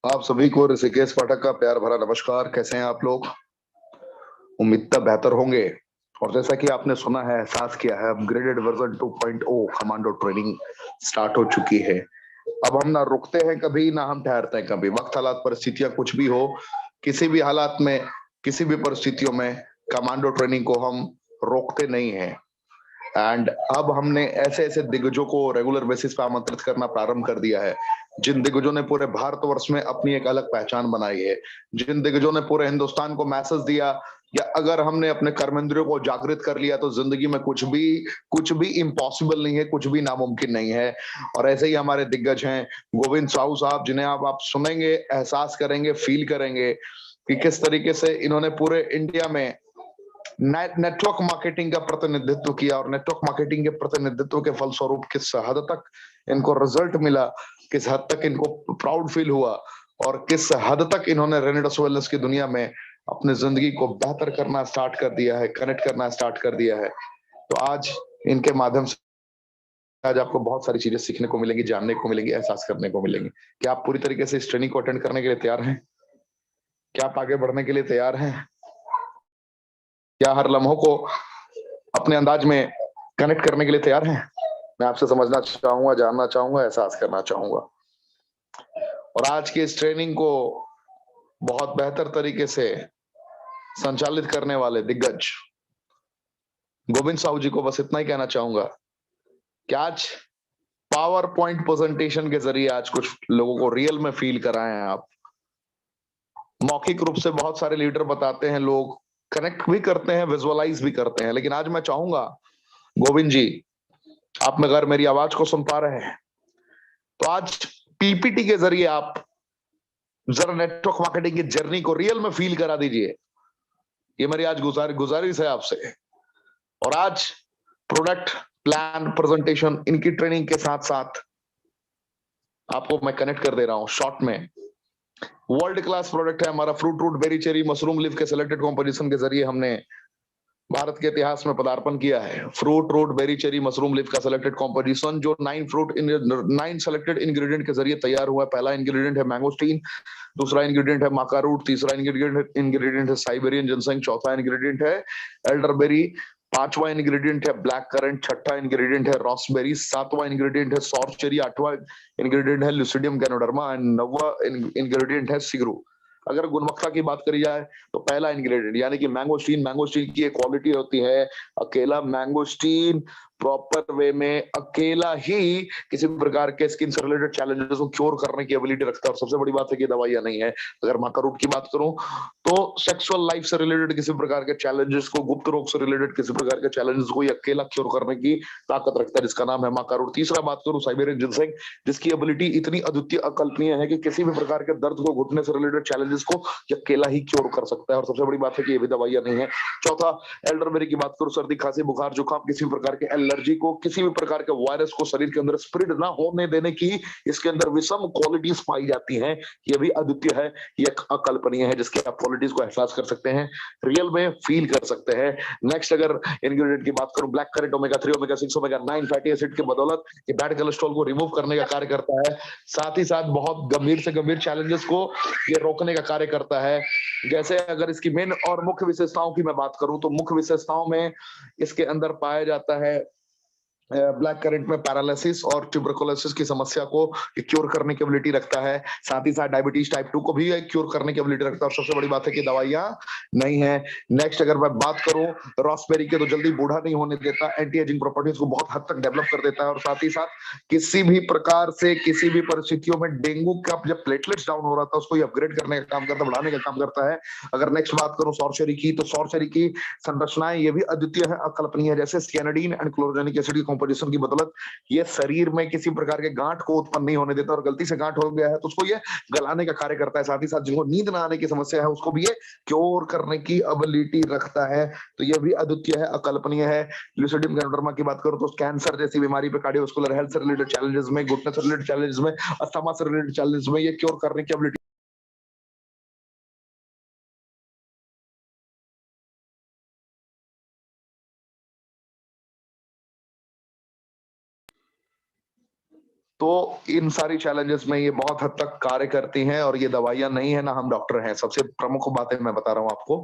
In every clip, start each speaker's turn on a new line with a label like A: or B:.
A: आप सभी को ऋषिकेश पाठक का प्यार भरा नमस्कार। कैसे हैं आप लोग? उम्मीद बेहतर होंगे। और जैसा कि आपने सुना है, एहसास किया है, upgraded version 2.0 commando training start हो चुकी है। अब हम ना रुकते हैं कभी, ना हम ठहरते हैं कभी। वक्त, हालात, परिस्थितियां कुछ भी हो, किसी भी हालात में, किसी भी परिस्थितियों में कमांडो ट्रेनिंग को हम रोकते नहीं हैं। एंड अब हमने ऐसे ऐसे दिग्गजों को रेगुलर बेसिस पे आमंत्रित करना प्रारंभ कर दिया है, जिन दिग्गजों ने पूरे भारतवर्ष में अपनी एक अलग पहचान बनाई है, जिन दिग्गजों ने पूरे हिंदुस्तान को मैसेज दिया, या अगर हमने अपने कर्मेंद्रियों को जागृत कर लिया तो जिंदगी में कुछ भी इम्पॉसिबल नहीं है, कुछ भी नामुमकिन नहीं है। और ऐसे ही हमारे दिग्गज हैं गोविंद साहू साहब, जिन्हें आप सुनेंगे, एहसास करेंगे, फील करेंगे कि किस तरीके से इन्होंने पूरे इंडिया में नेटवर्क मार्केटिंग का प्रतिनिधित्व किया, और नेटवर्क मार्केटिंग के प्रतिनिधित्व के फलस्वरूप किस हद तक इनको रिजल्ट मिला, किस हद तक इनको प्राउड फील हुआ, और किस हद तक इन्होंने रेनेडस वेलनेस की दुनिया में अपनी जिंदगी को बेहतर करना स्टार्ट कर दिया है, कनेक्ट करना स्टार्ट कर दिया है। तो आज इनके माध्यम से आज आपको बहुत सारी चीजें सीखने को मिलेंगी, जानने को मिलेंगी, एहसास करने को मिलेंगी। क्या आप पूरी तरीके से इस ट्रेनिंग को अटेंड करने के लिए तैयार हैं? क्या आप आगे बढ़ने के लिए तैयार हैं? क्या हर लम्हों को अपने अंदाज में कनेक्ट करने के लिए तैयार हैं? मैं आपसे समझना चाहूंगा, जानना चाहूंगा, एहसास करना चाहूंगा। और आज की इस ट्रेनिंग को बहुत बेहतर तरीके से संचालित करने वाले दिग्गज गोविंद साहू जी को बस इतना ही कहना चाहूंगा कि आज पावर पॉइंट प्रेजेंटेशन के जरिए आज कुछ लोगों को रियल में फील कराए हैं आप। मौखिक रूप से बहुत सारे लीडर बताते हैं, लोग कनेक्ट भी करते हैं, विजुअलाइज भी करते हैं, लेकिन आज मैं चाहूंगा गोविंद जी, आप में अगर मेरी आवाज को सुन पा रहे हैं तो आज पीपीटी के जरिए आप जरा नेटवर्क मार्केटिंग की जर्नी को रियल में फील करा दीजिए। ये मेरी आज गुजारिश है आपसे। और आज प्रोडक्ट प्लान प्रेजेंटेशन इनकी ट्रेनिंग के साथ साथ आपको मैं कनेक्ट कर दे रहा हूं शॉर्ट में। वर्ल्ड क्लास प्रोडक्ट है हमारा fruit root berry cherry mushroom leaf के सिलेक्टेड कॉम्पोजिशन के जरिए हमने भारत के इतिहास में पदार्पण किया है। Fruit root berry cherry mushroom leaf का सिलेक्टेड कॉम्पोजिशन जो 9 सेलेक्टेड इंग्रेडिएंट के जरिए तैयार हुआ है। पहला इंग्रेडिएंट है मैंगोस्टीन, दूसरा इंग्रेडिएंट है माका रूट, तीसरा इंग्रेडिएंट है साइबेरियन जिनसेंग, चौथा इंग्रेडिएंट है एल्डरबेरी, पांचवा इंग्रेडिएंट है ब्लैक करंट, छठा इंग्रेडिएंट है रॉसबेरी, सातवां इंग्रेडिएंट है सॉर्चेरी, आठवां इंग्रेडिएंट है ल्यूसिडियम गैनोडर्मा एंड नौवां इंग्रेडिएंट है सिगरू। अगर गुणवत्ता की बात करी जाए तो पहला इंग्रेडिएंट यानी कि मैंगोस्टीन की एक क्वालिटी होती है, अकेला मैंगोस्टीन प्रॉपर वे में अकेला ही किसी प्रकार के स्किन से रिलेटेड चैलेंजेस को क्योर करने की एबिलिटी रखता है। और सबसे बड़ी बात है कि दवाइयां नहीं है। अगर माका रूट की बात करूं तो सेक्सुअल लाइफ से रिलेटेड किसी प्रकार के चैलेंजेस को, गुप्त रोग से रिलेटेड किसी प्रकार के चैलेंजेस को ये अकेला क्योर करने की ताकत रखता है, जिसका नाम है माका रूट। तीसरा बात करूं साइबेरियन जिनसेंग, जिसकी एबिलिटी इतनी अद्वितीय अकल्पनीय है कि किसी भी प्रकार के दर्द को, घुटने से रिलेटेड चैलेंजेस को ये अकेला ही क्योर कर सकता है। और सबसे बड़ी बात है कि ये भी दवाइयां नहीं है। चौथा एल्डरबेरी की बात करूं, सर्दी खांसी बुखार जुकाम किसी भी प्रकार के एलर्जी को, किसी भी प्रकार के वायरस को शरीर के अंदर स्प्रेड ना होने देने की इसके अंदर विषम क्वालिटीज पाई जाती हैं। ये भी अद्वितीय है, ये अकल्पनीय है, जिसके आप क्वालिटीज को एहसास कर सकते हैं, रियल में फील कर सकते हैं। नेक्स्ट अगर इंग्रेडिएंट की बात करूं, black currant omega 3 omega 6 omega 9 fatty acid की बदौलत ये बैड कोलेस्ट्रॉल को रिमूव करने का कार्य करता है। साथ ही साथ बहुत गंभीर से गंभीर चैलेंजेस को ये रोकने का कार्य करता है। जैसे अगर इसकी मेन और मुख्य विशेषताओं की मैं बात करूं तो मुख्य विशेषताओं में इसके अंदर पाया जाता है ब्लैक करंट में पैरालिसिस और ट्यूबरकुलोसिस की समस्या को क्योर करने की एबिलिटी रखता है। साथ ही साथ डायबिटीज टाइप 2 को भी क्योर करने की एबिलिटी रखता है। और सबसे बड़ी बात है कि दवाइयां नहीं है। नेक्स्ट अगर मैं बात करूं रॉसबेरी के, तो जल्दी बूढ़ा नहीं होने देता, एंटी एजिंग प्रॉपर्टीज को बहुत हद तक डेवलप कर देता है। और साथ ही साथ किसी भी प्रकार से किसी भी परिस्थितियों में डेंगू का जब प्लेटलेट्स डाउन हो रहा था उसको अपग्रेड करने का काम करता है, बढ़ाने का काम करता है। अगर नेक्स्ट बात करूं सॉर्चरी की, तो सॉर्चरी की संरचनाएं ये भी अद्वितीय है, अकल्पनीय है। जैसे सियानिडीन एंड क्लोरोजेनिक एसिड की कंपोजिशन की बदौलत ये शरीर में किसी प्रकार के गांठ को उत्पन्न नहीं होने देता, और गलती से गांठ हो गया है तो उसको ये गलाने का कार्य करता है। साथ ही साथ जिनको नींद ना आने की समस्या है उसको भी ये क्योर करने की एबिलिटी रखता है। तो ये भी अद्वितीय है, अकल्पनीय है। ल्यूसिडियम गैनोडर्मा की बात करूं तो कैंसर जैसी बीमारी पे, कार्डियोवास्कुलर हेल्थ से रिलेटेड चैलेंजेस में, घुटने से रिलेटेड चैलेंजेस में, अस्थमा से रिलेटेड चैलेंजेस में ये क्योर करने की एबिलिटी तो इन सारी चैलेंजेस में ये बहुत हद तक कार्य करती हैं, और ये दवाइयां नहीं है ना हम डॉक्टर हैं। सबसे प्रमुख बातें मैं बता रहा हूं आपको।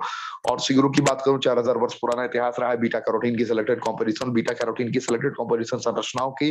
A: और सिगरू की बात करूं, 4000 वर्ष पुराना इतिहास रहा है बीटा कैरोटीन की सिलेक्टेड कॉम्पोजिशन। बीटा कैरोटीन की सिलेक्टेड कॉम्पोजिशन संरचनाओं की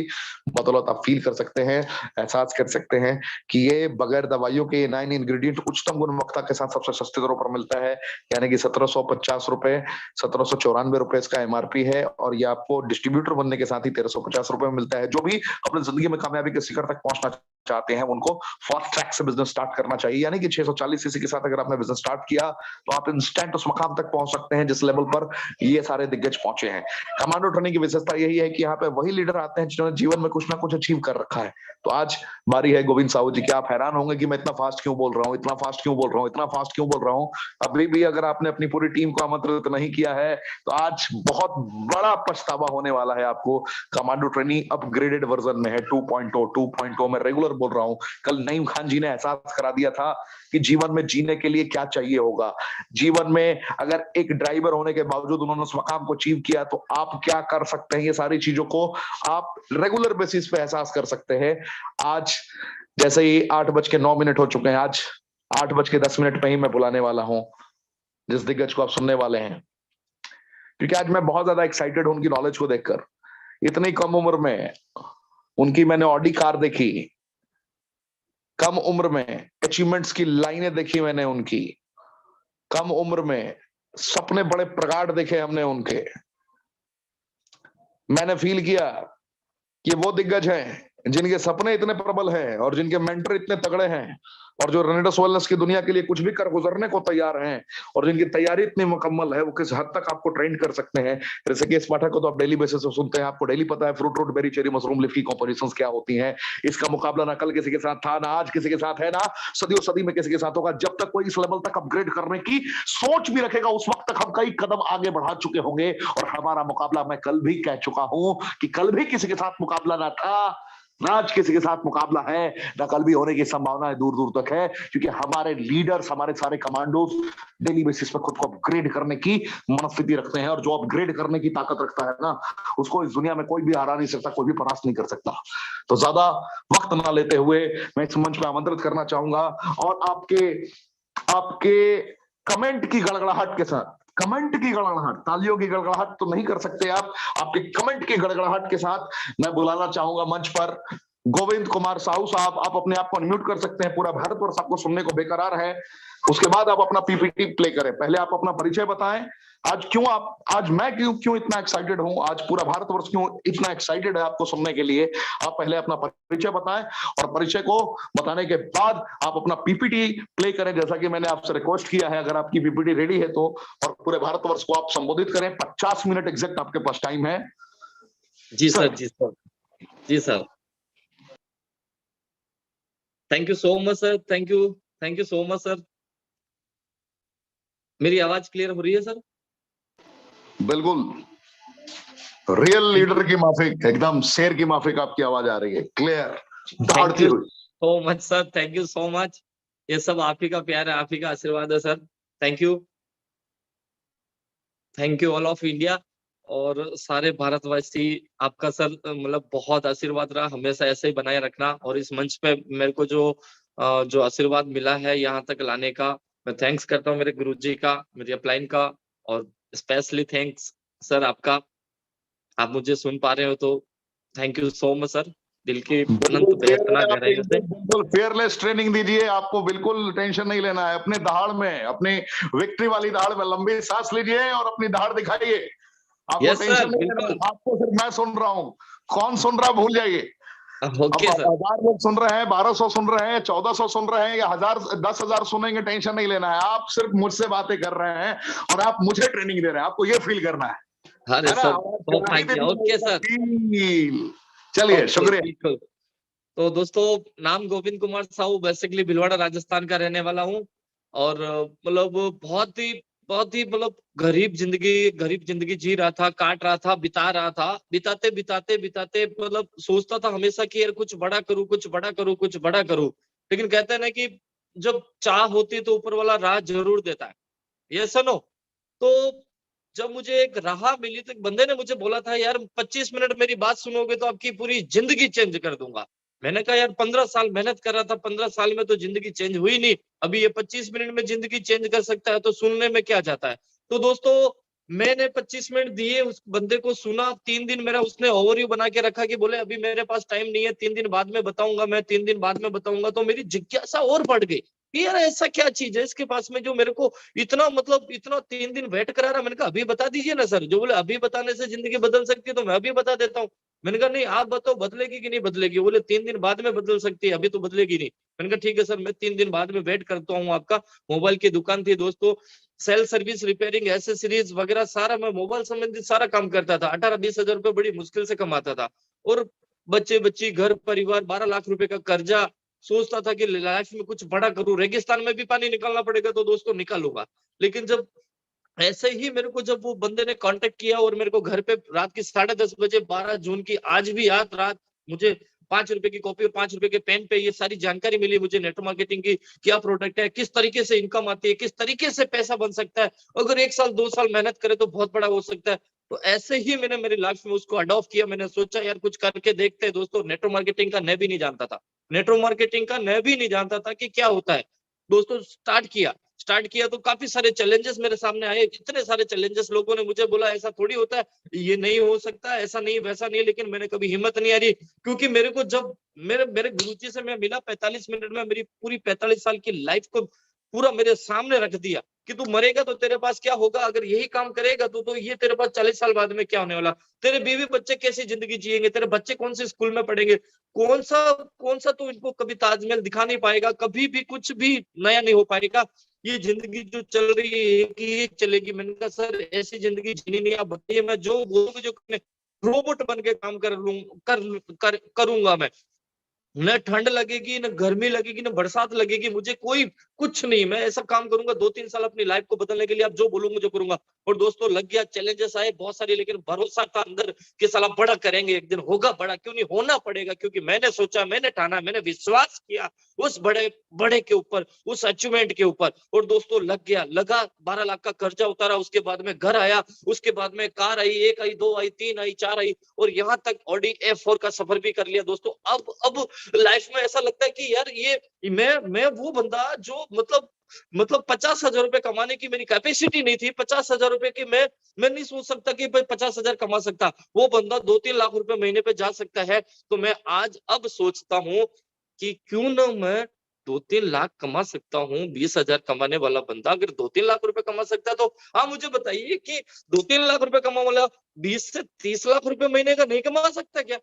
A: बदौलत आप फील कर सकते हैं, एहसास कर सकते हैं कि ये बगैर दवाइयों के 9 इंग्रेडिएंट उच्चतम गुणवत्ता के साथ सबसे सस्ते दरों पर मिलता है, यानी कि 1750 रुपए, 1794 रुपए इसका एमआरपी है। और ये आपको डिस्ट्रीब्यूटर बनने के साथ ही 1350 रुपए में मिलता है। जो भी अपनी जिंदगी में कामयाबी के शिखर तक पहुंचना चाहते हैं उनको फास्ट ट्रैक से बिजनेस स्टार्ट करना चाहिए, यानी कि 640 सीसी के साथ अगर आपने बिजनेस स्टार्ट किया तो आप इंस्टेंट उस मकाम तक पहुंच सकते हैं जिस लेवल पर ये सारे दिग्गज पहुंचे हैं। कमांडो ट्रेनिंग की विशेषता यही है कि यहाँ पे वही लीडर आते हैं जिन्होंने जीवन में कुछ ना कुछ अचीव कर रखा है। तो आज बारी है गोविंद साहू जी की। आप हैरान होंगे कि मैं इतना फास्ट क्यों बोल रहा हूँ, इतना फास्ट क्यों बोल रहा हूँ, इतना फास्ट क्यों बोल रहा हूँ। अभी भी अगर आपने अपनी पूरी टीम को आमंत्रित नहीं किया है तो आज बहुत बड़ा पछतावा होने वाला है आपको। कमांडो ट्रेनिंग अपग्रेडेड वर्जन में है, 2.0 में रेगुलर बोल रहा हूँ। कल नईम खान जी ने एहसास करा दिया था कि जीवन में जीने के लिए क्या चाहिए होगा। जीवन में अगर एक ड्राइवर होने के बावजूद उन्होंने उस मकाम को अचीव किया तो आप क्या कर सकते हैं, ये सारी चीजों को आप रेगुलर बेसिस पे एहसास कर सकते हैं। आज जैसे ही 8:09 हो चुके हैं, आज 8:10 पे ही मैं बुलाने वाला हूं जिस दिग्गज को आप सुनने वाले हैं, क्योंकि आज मैं बहुत ज्यादा एक्साइटेड हूं उनकी नॉलेज को देखकर। इतनी कम उम्र में उनकी मैंने ऑडी कार देखी, कम उम्र में अचीवमेंट्स की लाइनें देखी मैंने उनकी, कम उम्र में सपने बड़े प्रगाढ़ देखे हमने उनके। मैंने फील किया कि वो दिग्गज हैं जिनके सपने इतने प्रबल हैं और जिनके मेंटर इतने तगड़े हैं और जो रेनेडस वेलनेस की दुनिया के लिए कुछ भी कर गुजरने को तैयार हैं और जिनकी तैयारी इतनी मुकम्मल है, वो किस हद तक आपको ट्रेन कर सकते हैं। जैसे कि इस पाठक को तो आप डेली बेसिस पे सुनते हैं, आपको डेली पता है fruit root berry cherry mushroom leaf की कॉम्पोजिशंस क्या होती हैं। इसका मुकाबला ना कल किसी के साथ था, ना आज किसी के साथ है, ना सदियों सदी में किसी के साथ होगा। जब तक कोई इस लेवल तक अपग्रेड करने की सोच भी रखेगा उस वक्त तक हम कई कदम आगे बढ़ा चुके होंगे। और हमारा मुकाबला, मैं कल भी कह चुका हूं कि कल भी किसी के साथ मुकाबला ना था, ना आज किसी के साथ मुकाबला है, ना कल भी होने की संभावना है दूर दूर तक है। क्योंकि हमारे लीडर्स, हमारे सारे कमांडोज डेली बेसिस पर खुद को अपग्रेड करने की मनस्थिति रखते हैं, और जो अपग्रेड करने की ताकत रखता है ना, उसको इस दुनिया में कोई भी हरा नहीं सकता, कोई भी परास्त नहीं कर सकता। तो ज्यादा वक्त ना लेते हुए मैं इस मंच पर आमंत्रित करना चाहूंगा और आपके आपके कमेंट की गड़गड़ाहट के साथ, कमेंट की गड़गड़ाहट, तालियों की गड़गड़ाहट तो नहीं कर सकते आप, आपके कमेंट की गड़गड़ाहट के साथ मैं बुलाना चाहूंगा मंच पर गोविंद कुमार साहू साहब। आप अपने आप को अनम्यूट कर सकते हैं, पूरा भारतवर्ष आपको सुनने को बेकरार है। उसके बाद आप अपना पीपीटी प्ले करें। पहले आप अपना परिचय बताएं, आज मैं क्यों इतना एक्साइटेड हूं, आज पूरा भारतवर्ष क्यों इतना एक्साइटेड है आपको सुनने के लिए। आप पहले अपना परिचय बताएं और परिचय को बताने के बाद आप अपना पीपीटी प्ले करें, जैसा कि मैंने आपसे रिक्वेस्ट किया है। अगर आपकी पीपीटी रेडी है तो, और पूरे भारतवर्ष को आप संबोधित करें। 50 मिनट एग्जैक्ट आपके पास टाइम है।
B: जी सर, जी सर, जी sir. Thank you so much sir, thank you so much sir. मेरी आवाज क्लियर हो रही है सर?
A: बिल्कुल, रियल लीडर की माफिक, एकदम शेर की माफिक आपकी आवाज आ रही है, क्लियर, दौड़ती हुई।
B: सो much sir, thank you so much. ये सब आप ही का प्यार है, आप ही का आशीर्वाद है sir. Thank you all of India और सारे भारतवासी। आपका सर मतलब बहुत आशीर्वाद रहा, हमेशा ऐसे ही बनाए रखना। और इस मंच पे मेरे को जो आशीर्वाद मिला है यहाँ तक लाने का, मैं थैंक्स करता हूँ मेरे गुरुजी का, मेरी अपलाइन का, और स्पेशली थैंक्स सर आपका। आप मुझे सुन पा रहे हो तो thank you so much sir, दिल की अनंत प्रार्थना गहराइयों से।
A: बिल्कुल फेयरलेस ट्रेनिंग दीजिए, आपको बिल्कुल टेंशन नहीं लेना है। अपने दहाड़ में, अपनी विक्ट्री वाली दहाड़ में लंबी सांस लीजिए और अपनी दहाड़ दिखाइए। आपको टेंशन नहीं लेना, आपको सिर्फ मैं सुन रहा हूँ, कौन सुन रहा भूल जाइए।
B: Okay sir.
A: 1000 लोग सुन रहे हैं, 1200 सुन रहे हैं, 1400 सुन रहे हैं या 1000 10,000 सुनेंगे, टेंशन नहीं लेना है। आप सिर्फ मुझसे बातें कर रहे हैं और आप मुझे ट्रेनिंग दे रहे हैं, आपको ये फील करना है।
B: अरे सर, ओके सर,
A: चलिए, शुक्रिया।
B: तो दोस्तों, नाम गोविंद कुमार साहू, बेसिकली भीलवाड़ा राजस्थान का रहने वाला हूँ। और मतलब बहुत ही मतलब गरीब जिंदगी जी रहा था, काट रहा था, बिता रहा था। बिताते बिताते बिताते मतलब सोचता था हमेशा कि यार कुछ बड़ा करूं, कुछ बड़ा करूं, कुछ बड़ा करूं। लेकिन कहते हैं ना कि जब चाह होती तो ऊपर वाला राह जरूर देता है। ये सुनो, तो जब मुझे एक राह मिली तो एक बंदे ने मुझे बोला था, यार 25 मिनट मेरी बात सुनोगे तो आपकी पूरी जिंदगी चेंज कर दूंगा। मैंने कहा यार 15 साल मेहनत कर रहा था, 15 साल में तो जिंदगी चेंज हुई नहीं, अभी ये 25 मिनट में जिंदगी चेंज कर सकता है, तो सुनने में क्या जाता है। तो दोस्तों मैंने 25 मिनट दिए, उस बंदे को सुना, 3 दिन मेरा उसने ओवरव्यू बना के रखा कि बोले अभी मेरे पास टाइम नहीं है, 3 दिन बाद में बताऊंगा, मैं 3 दिन बाद में बताऊंगा। तो मेरी जिज्ञासा और बढ़ गई कि यार ऐसा क्या चीज है इसके पास में जो मेरे को इतना मतलब इतना 3 दिन वेट करा रहा। मैंने कहा अभी बता दीजिए ना सर। जो बोले अभी बताने से जिंदगी बदल सकती है, तो मैं अभी बता देता हूँ। मैंने कहा नहीं आप बताओ बदलेगी कि नहीं बदलेगी। बोले 3 दिन बाद में बदल सकती है, अभी तो बदलेगी नहीं। मैंने कहा ठीक है सर, मैं 3 दिन बाद में वेट करता हूँ आपका। मोबाइल की दुकान थी दोस्तों, सेल सर्विस, रिपेयरिंग, एसेसरीज वगैरह सारा, मैं मोबाइल संबंधित सारा काम करता था। 18-20 हजार रुपए बड़ी मुश्किल से कमाता था। और बच्चे बच्ची, घर परिवार, 12 लाख रुपए का कर्जा। सोचता था कि लाइफ में कुछ बड़ा करूं, रेगिस्तान में भी पानी निकालना पड़ेगा तो दोस्तों निकालूंगा। लेकिन जब ऐसे ही मेरे को जब वो बंदे ने कांटेक्ट किया और मेरे को घर पे रात की 10:30 बजे, 12 जून की, आज भी याद रात, मुझे 5 रुपए की कॉपी और 5 रुपए के पेन पे ये सारी जानकारी मिली मुझे नेटवर्क मार्केटिंग की, क्या प्रोडक्ट है, किस तरीके से इनकम आती है, किस तरीके से पैसा बन सकता है, अगर 1 साल 2 साल मेहनत करे तो बहुत बड़ा हो सकता है। तो ऐसे ही मैंने मेरी लाइफ में उसको अडॉप्ट किया। मैंने सोचा यार कुछ करके देखते हैं। दोस्तों नेटवर्क मार्केटिंग का मैं भी नहीं जानता था, नेटवर्क मार्केटिंग का मैं भी नहीं जानता था कि क्या होता है। दोस्तों स्टार्ट किया तो काफी सारे चैलेंजेस मेरे सामने आए, इतने सारे चैलेंजेस। लोगों ने मुझे बोला ऐसा थोड़ी होता है, ये नहीं हो सकता, ऐसा नहीं वैसा नहीं। लेकिन मैंने कभी हिम्मत नहीं हारी, क्योंकि मेरे को जब मेरे मेरे गुरुजी से मैं मिला, 45 मिनट में मेरी पूरी 45 साल की लाइफ को पूरा मेरे सामने रख दिया कि तू मरेगा तो तेरे पास क्या होगा, अगर यही काम करेगा तो ये तेरे पास 40 साल बाद में क्या होने वाला, तेरे बीवी बच्चे कैसी जिंदगी जिएंगे, तेरे बच्चे कौन से स्कूल में पढ़ेंगे, कौन सा तू इनको कभी ताजमहल दिखा नहीं पाएगा, कभी भी कुछ भी नया नहीं हो पाएगा, ये जिंदगी जो चल रही है कि ये चलेगी। मैंने कहा सर ऐसी जिंदगी जीनी नहीं, आप बताइए मैं जो बोलूंगा, जो रोबोट बन के काम करूंगा मैं। न ठंड लगेगी, न गर्मी लगेगी, न बरसात लगेगी, मुझे कोई कुछ नहीं, मैं ऐसा काम करूंगा 2-3 साल अपनी लाइफ को बदलने के लिए, आप जो बोलूंगा जो करूंगा। और दोस्तों लग गया, चैलेंजेस आए बहुत सारे, लेकिन भरोसा था अंदर कि साला बड़ा करेंगे, एक दिन होगा बड़ा, क्यों नहीं होना पड़ेगा, क्योंकि मैंने सोचा, मैंने ठाना, मैंने विश्वास किया उस बड़े बड़े के ऊपर, उस अचीवमेंट के ऊपर। और दोस्तों लग गया, लगा, 12 लाख का कर्जा उतारा, उसके बाद में घर आया, उसके बाद में कार आई, 1 आई, 2 आई, 3 आई, 4 आई, और यहाँ तक ऑडी A4 का सफर भी कर लिया दोस्तों। अब लाइफ में ऐसा लगता है कि यार ये मैं वो बंदा जो मतलब 50,000 रुपए कमाने की मेरी कैपेसिटी नहीं थी। 50,000 रुपए की मैं नहीं सोच सकता कि भाई 50,000 कमा सकता, वो बंदा 2-3 लाख रुपए महीने पे जा सकता है। तो मैं आज अब सोचता हूँ कि क्यों ना मैं 2-3 लाख कमा सकता हूँ। 20,000 कमाने वाला बंदा अगर 2-3 लाख रुपए कमा सकता है, तो हाँ मुझे बताइए कि 2-3 लाख रुपए कमाने वाला 20 से 30 लाख रुपए महीने का नहीं कमा सकता क्या?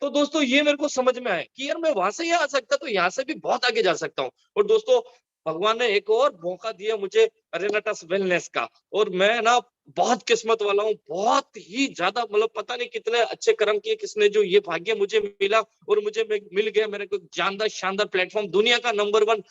B: तो दोस्तों ये मेरे को समझ में आया कि यार मैं वहां से यहाँ आ सकता, तो यहाँ से भी बहुत आगे जा सकता हूँ। और दोस्तों भगवान ने एक और मौका दिया मुझे, रेनाटस वेलनेस का, और मैं ना बहुत किस्मत वाला हूँ, बहुत ही ज्यादा, मतलब पता नहीं कितने अच्छे कर्म किए किसने, जो ये भाग्य मुझे मिला और मुझे मिल गया। मेरे को जानदार शानदार प्लेटफॉर्म, दुनिया का नंबर 1,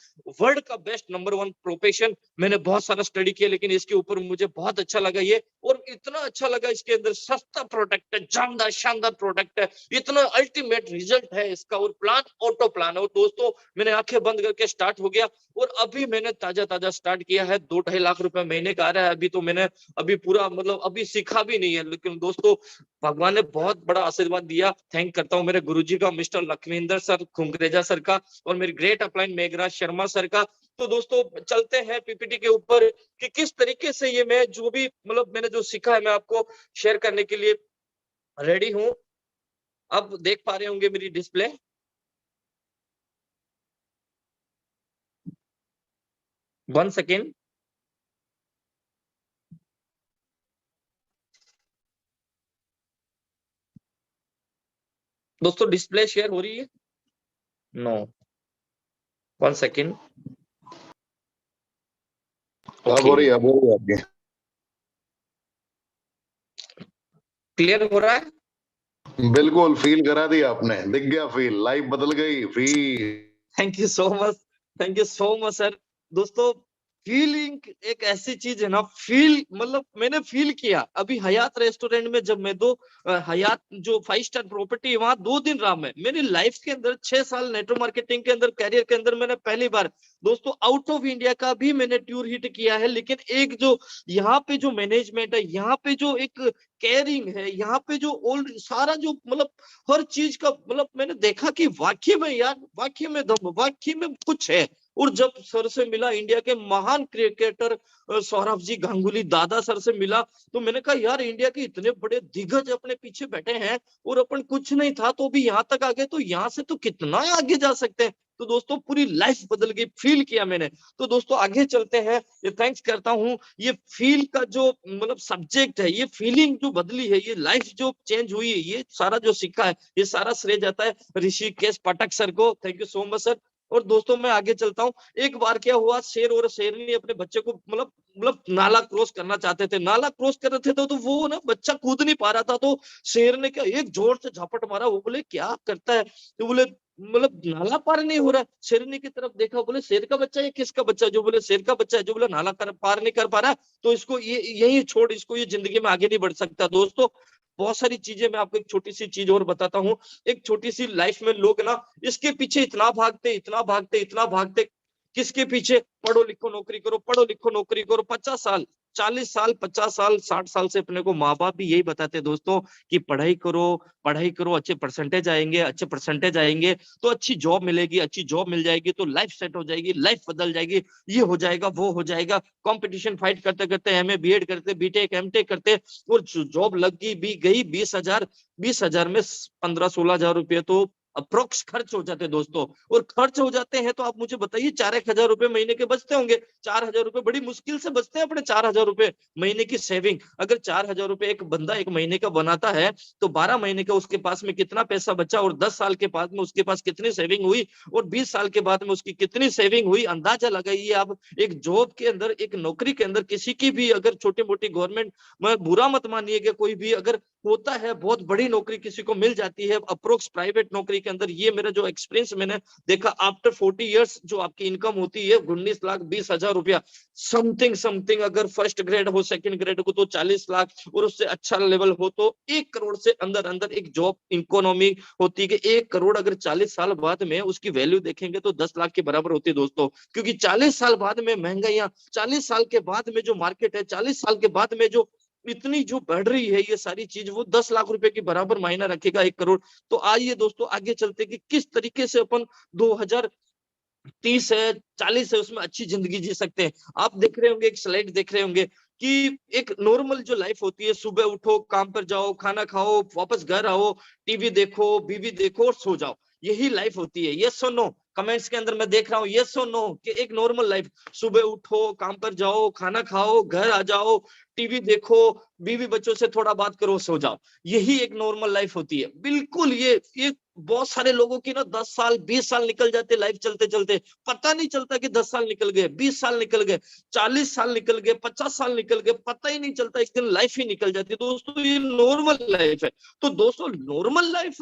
B: वर्ल्ड का बेस्ट नंबर 1 प्रोफेशन। मैंने बहुत सारा स्टडी किया, लेकिन इसके ऊपर मुझे बहुत अच्छा लगा ये, और इतना अच्छा लगा, इसके अंदर सस्ता प्रोडक्ट है, जानदार शानदार प्रोडक्ट है, इतना अल्टीमेट रिजल्ट है इसका, और प्लान ऑटो प्लान है। और दोस्तों मैंने आंखें बंद करके स्टार्ट हो गया, और अभी मैंने ताजा स्टार्ट किया है, 2-2.5 लाख रुपए महीने का आ रहा है। अभी तो मैंने अभी पूरा मतलब अभी सीखा भी नहीं है, लेकिन दोस्तों भगवान ने बहुत बड़ा आशीर्वाद दिया। थैंक करता हूँ मेरे गुरुजी का, मिस्टर लखविंदर सर खुंगरेजा सर का, और मेरी great upline Meghraj Sharma sir का। तो दोस्तों चलते हैं पीपीटी के ऊपर कि किस तरीके से ये मैं जो भी मतलब मैंने जो सीखा है, मैं आपको शेयर करने के लिए रेडी हूँ। अब देख पा रहे होंगे मेरी डिस्प्ले। One second. दोस्तों डिस्प्ले शेयर हो रही है? No, one second.
A: अब हो रही है, अब हो रही है आपकी।
B: क्लियर हो रहा है?
A: बिल्कुल फील करा दिया आपने, दिख गया फील, लाइफ बदल गई feel.
B: Thank you so much, thank you so much sir. दोस्तों फीलिंग एक ऐसी चीज है ना, फील मतलब मैंने फील किया अभी हयात रेस्टोरेंट में, जब मैं हयात जो 5 स्टार प्रॉपर्टी है वहां 2 दिन रहा मैं। मेरी लाइफ के अंदर 6 साल नेटवर्क मार्केटिंग के अंदर कैरियर के अंदर मैंने पहली बार दोस्तों आउट ऑफ इंडिया का भी मैंने टूर हिट किया है। लेकिन एक जो यहाँ पे जो मैनेजमेंट है, यहाँ पे जो एक केयरिंग है, यहाँ पे जो ओल्ड सारा जो मतलब हर चीज का मतलब मैंने देखा कि वाकई में यार, वाकई में दम, वाकई में कुछ है। और जब सर से मिला, इंडिया के महान क्रिकेटर सौरभ जी गांगुली दादा सर से मिला, तो मैंने कहा यार इंडिया के इतने बड़े दिग्गज अपने पीछे बैठे हैं और अपन कुछ नहीं था तो भी यहाँ तक आ गए, तो यहाँ से तो कितना आगे जा सकते हैं। तो दोस्तों पूरी लाइफ बदल गई, फील किया मैंने। तो दोस्तों आगे चलते हैं, ये थैंक्स करता हूँ। ये फील का जो मतलब सब्जेक्ट है, ये फीलिंग जो बदली है, ये लाइफ जो चेंज हुई है, ये सारा जो सीखा है, ये सारा श्रेय जाता है ऋषिकेश पाठक सर को। Thank you so much sir. और दोस्तों मैं आगे चलता हूँ। एक बार क्या हुआ, शेर और शेरनी अपने बच्चे को मतलब नाला क्रॉस करना चाहते थे। नाला क्रॉस कर रहे थे तो वो ना बच्चा कूद नहीं पा रहा था, तो शेर ने क्या एक जोर से झपट मारा। वो बोले क्या करता है, तो बोले मतलब नाला पार नहीं हो रहा। शेरनी की तरफ देखा, बोले शेर का बच्चा है, किसका बच्चा है? जो बोले शेर का बच्चा है। जो बोले नाला पार नहीं कर पा रहा, तो इसको ये यही छोड़, इसको ये जिंदगी में आगे नहीं बढ़ सकता। दोस्तों बहुत सारी चीजें, मैं आपको एक छोटी सी चीज और बताता हूँ। एक छोटी सी लाइफ में लोग ना इसके पीछे इतना भागते, इतना भागते, इतना भागते। किसके पीछे? पढ़ो लिखो नौकरी करो, पढ़ो लिखो नौकरी करो। 50 साल, 40 साल, 50 साल, 60 साल से अपने को माँ बाप भी यही बताते हैं दोस्तों कि पढ़ाई करो, पढ़ाई करो, अच्छे परसेंटेज आएंगे, अच्छे परसेंटेज आएंगे तो अच्छी जॉब मिलेगी, अच्छी जॉब मिल जाएगी तो लाइफ सेट हो जाएगी, लाइफ बदल जाएगी, ये हो जाएगा, वो हो जाएगा। कंपटीशन फाइट करते करते एमए बीएड करते, बीटेक एमटेक करते, और जॉब लग गई भी गई। 20,000 में 15-16 हजार रुपये तो अप्रोक्स खर्च हो जाते हैं दोस्तों। और खर्च हो जाते हैं तो आप मुझे बताइए 4,000 रुपए महीने के बचते होंगे। 4,000 रुपए बड़ी मुश्किल से बचते हैं अपने। 4,000 रुपए महीने की सेविंग, अगर 4,000 रुपए एक बंदा एक महीने का बनाता है तो 12 महीने का उसके पास में कितना पैसा बचा, और 10 साल के बाद में उसके पास कितनी सेविंग हुई, और 20 साल के बाद में उसकी कितनी सेविंग हुई, अंदाजा लगाइए आप। एक जॉब के अंदर, एक नौकरी के अंदर, किसी की भी अगर छोटी मोटी गवर्नमेंट, मैं बुरा मत मानिएगा, कोई भी अगर होता है बहुत बड़ी नौकरी किसी को मिल जाती है अप्रोक्स प्राइवेट नौकरी के अंदर, ये मेरा जो एक्सपीरियंस मैंने देखा, आफ्टर 40 इयर्स जो आपकी इनकम होती है 19,20,000 रुपया समथिंग समथिंग। अगर फर्स्ट ग्रेड हो, सेकंड ग्रेड हो तो 40 लाख, और उससे अच्छा लेवल हो तो 1 करोड़ से अंदर अंदर एक जॉब इकोनॉमी होती है। 1 करोड़ अगर 40 साल बाद में उसकी वैल्यू देखेंगे तो 10 लाख के बराबर होती है दोस्तों। क्योंकि 40 साल बाद में महंगाइयां, 40 साल के बाद में जो मार्केट है, 40 साल के बाद में जो इतनी जो बढ़ रही है ये सारी चीज, वो 10 लाख रुपए की बराबर मायना रखेगा 1 करोड़। तो आइए दोस्तों आगे चलते कि किस तरीके से अपन 2030 है, 40 है, उसमें अच्छी जिंदगी जी सकते हैं। आप देख रहे होंगे, एक स्लाइड देख रहे होंगे कि एक नॉर्मल जो लाइफ होती है, सुबह उठो, काम पर जाओ, खाना खाओ, वापस घर आओ, टीवी देखो, बीवी देखो और सो जाओ, यही लाइफ होती है। यस और नो कमेंट्स के अंदर मैं देख रहा हूँ, यस और नो कि एक नॉर्मल लाइफ, सुबह उठो, काम पर जाओ, खाना खाओ, घर आ जाओ, टीवी देखो, बीवी बच्चों से थोड़ा बात करो, सो जाओ, यही एक नॉर्मल लाइफ होती है। बिल्कुल ये बहुत सारे लोगों की ना 10 साल 20 साल निकल जाते लाइफ चलते चलते, पता नहीं चलता कि 10 साल निकल गए, 20 साल निकल गए, 40 साल निकल गए, 50 साल निकल गए, पता ही नहीं चलता, एक दिन लाइफ ही निकल जाती है दोस्तों। ये नॉर्मल लाइफ है। तो दोस्तों नॉर्मल लाइफ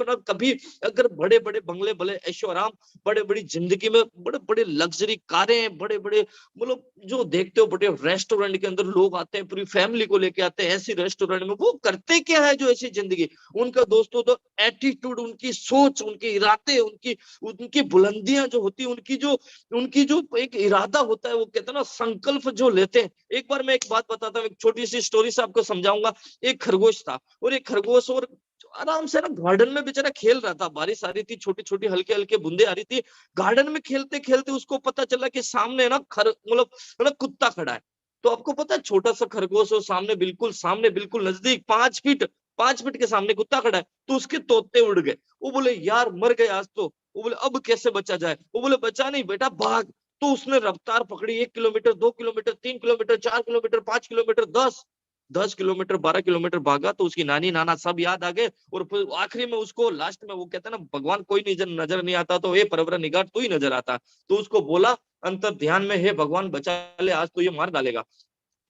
B: ना कभी, अगर बड़े बड़े बंगले, बड़े ऐशो आराम, बड़े बड़ी जिंदगी में बड़े बड़े लग्जरी कारें, बड़े बड़े मतलब जो देखते हो बड़े रेस्टोरेंट के अंदर लोग आते हैं, पूरी फैमिली को लेके आते हैं ऐसी रेस्टोरेंट में, वो करते क्या है जो ऐसी जिंदगी, उनका दोस्तों तो एटीट्यूड, उनकी सोच, उनके इरादे, उनकी उनकी बुलंदियां जो होती है, उनकी जो एक इरादा होता है, वो कहते हैं ना संकल्प जो लेते हैं। एक बार मैं एक बात बताता हूँ, एक छोटी सी स्टोरी से आपको समझाऊंगा। एक खरगोश था, और एक खरगोश और आराम से ना गार्डन में बेचारा खेल रहा था। बारिश आ रही थी, छोटी छोटी हल्के हल्के बूंदे आ रही थी। गार्डन में खेलते खेलते उसको पता चला कि सामने ना मतलब कुत्ता खड़ा है। तो आपको पता है छोटा सा खरगोश और सामने बिल्कुल नजदीक 5 फीट के सामने कुत्ता खड़ा है। तो उसके तोते उड़ गए। वो बोले यार मर गए आज तो। वो बोले अब कैसे बचा जाए? वो बोले बचा नहीं बेटा, भाग। तो उसने रफ्तार पकड़ी, 1 kilometre, 2 kilometre, 3 kilometre, 4 kilometre, 5 kilometre, 10 kilometre, 12 kilometre भागा। तो उसकी नानी नाना सब याद आ गए, और फिर आखिरी में उसको लास्ट में वो कहते हैं ना भगवान कोई नजर नहीं आता, तो हे परवरनिगार तू ही नजर आता। तो उसको बोला अंतर ध्यान में, हे भगवान बचा ले, आज तो ये मार डालेगा।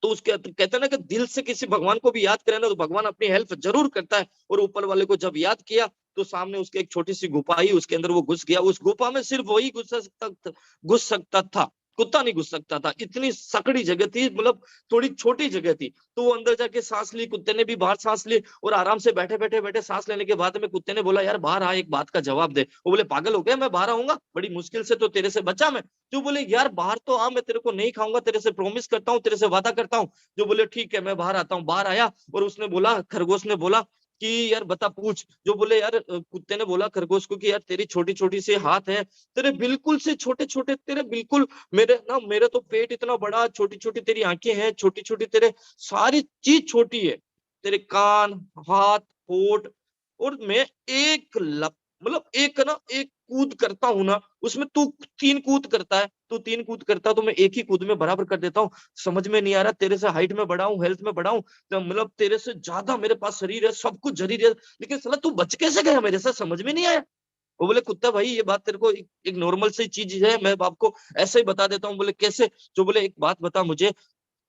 B: तो उसके कहते हैं ना कि दिल से किसी भगवान को भी याद करें ना, तो भगवान अपनी हेल्प जरूर करता है। और ऊपर वाले को जब याद किया तो सामने उसके एक छोटी सी गुफा आई, उसके अंदर वो घुस गया। उस गुफा में सिर्फ वही घुस सकता था। कुत्ता नहीं घुस सकता था, इतनी सकड़ी जगह थी, मतलब थोड़ी छोटी जगह थी। तो वो अंदर जाके सांस ली, कुत्ते ने भी बाहर सांस ली, और आराम से बैठे सांस लेने के बाद में कुत्ते ने बोला, यार बाहर आ, एक बात का जवाब दे। वो बोले, पागल हो गया, मैं बाहर आऊंगा, बड़ी मुश्किल से तो तेरे से बचा मैं। जो बोले, यार बाहर तो आ, मैं तेरे को नहीं खाऊंगा, तेरे से प्रॉमिस करता हूँ, तेरे से वादा करता हूँ। जो बोले, ठीक है मैं बाहर आता हूँ। बाहर आया और उसने बोला, खरगोश ने बोला कि यार बता, पूछ। जो बोले, यार कुत्ते ने बोला खरगोश को कि यार तेरी छोटी छोटी सी हाथ है, तेरे बिल्कुल से छोटे छोटे, तेरे बिल्कुल, मेरे तो पेट इतना बड़ा, छोटी छोटी तेरी आंखें हैं, छोटी छोटी तेरे सारी चीज छोटी है, तेरे कान, हाथ, होठ, और मैं मतलब एक कूद करता हूँ ना, उसमें तू 3 कूद करता है, तू 3 कूद करता है, तो मैं एक ही कूद में बराबर कर देता हूँ। समझ में नहीं आ रहा, तेरे से हाइट में बड़ा हूँ, हेल्थ में बड़ा हूँ, तो मतलब तेरे से ज्यादा मेरे पास शरीर है, सब कुछ शरीर है, लेकिन साला तू बच कैसे गया मेरे से, समझ में नहीं आया। वो बोले, कुत्ता भाई ये बात तेरे को एक नॉर्मल सी चीज है, मैं आपको ऐसे ही बता देता हूँ। बोले, कैसे? जो बोले, एक बात बता मुझे,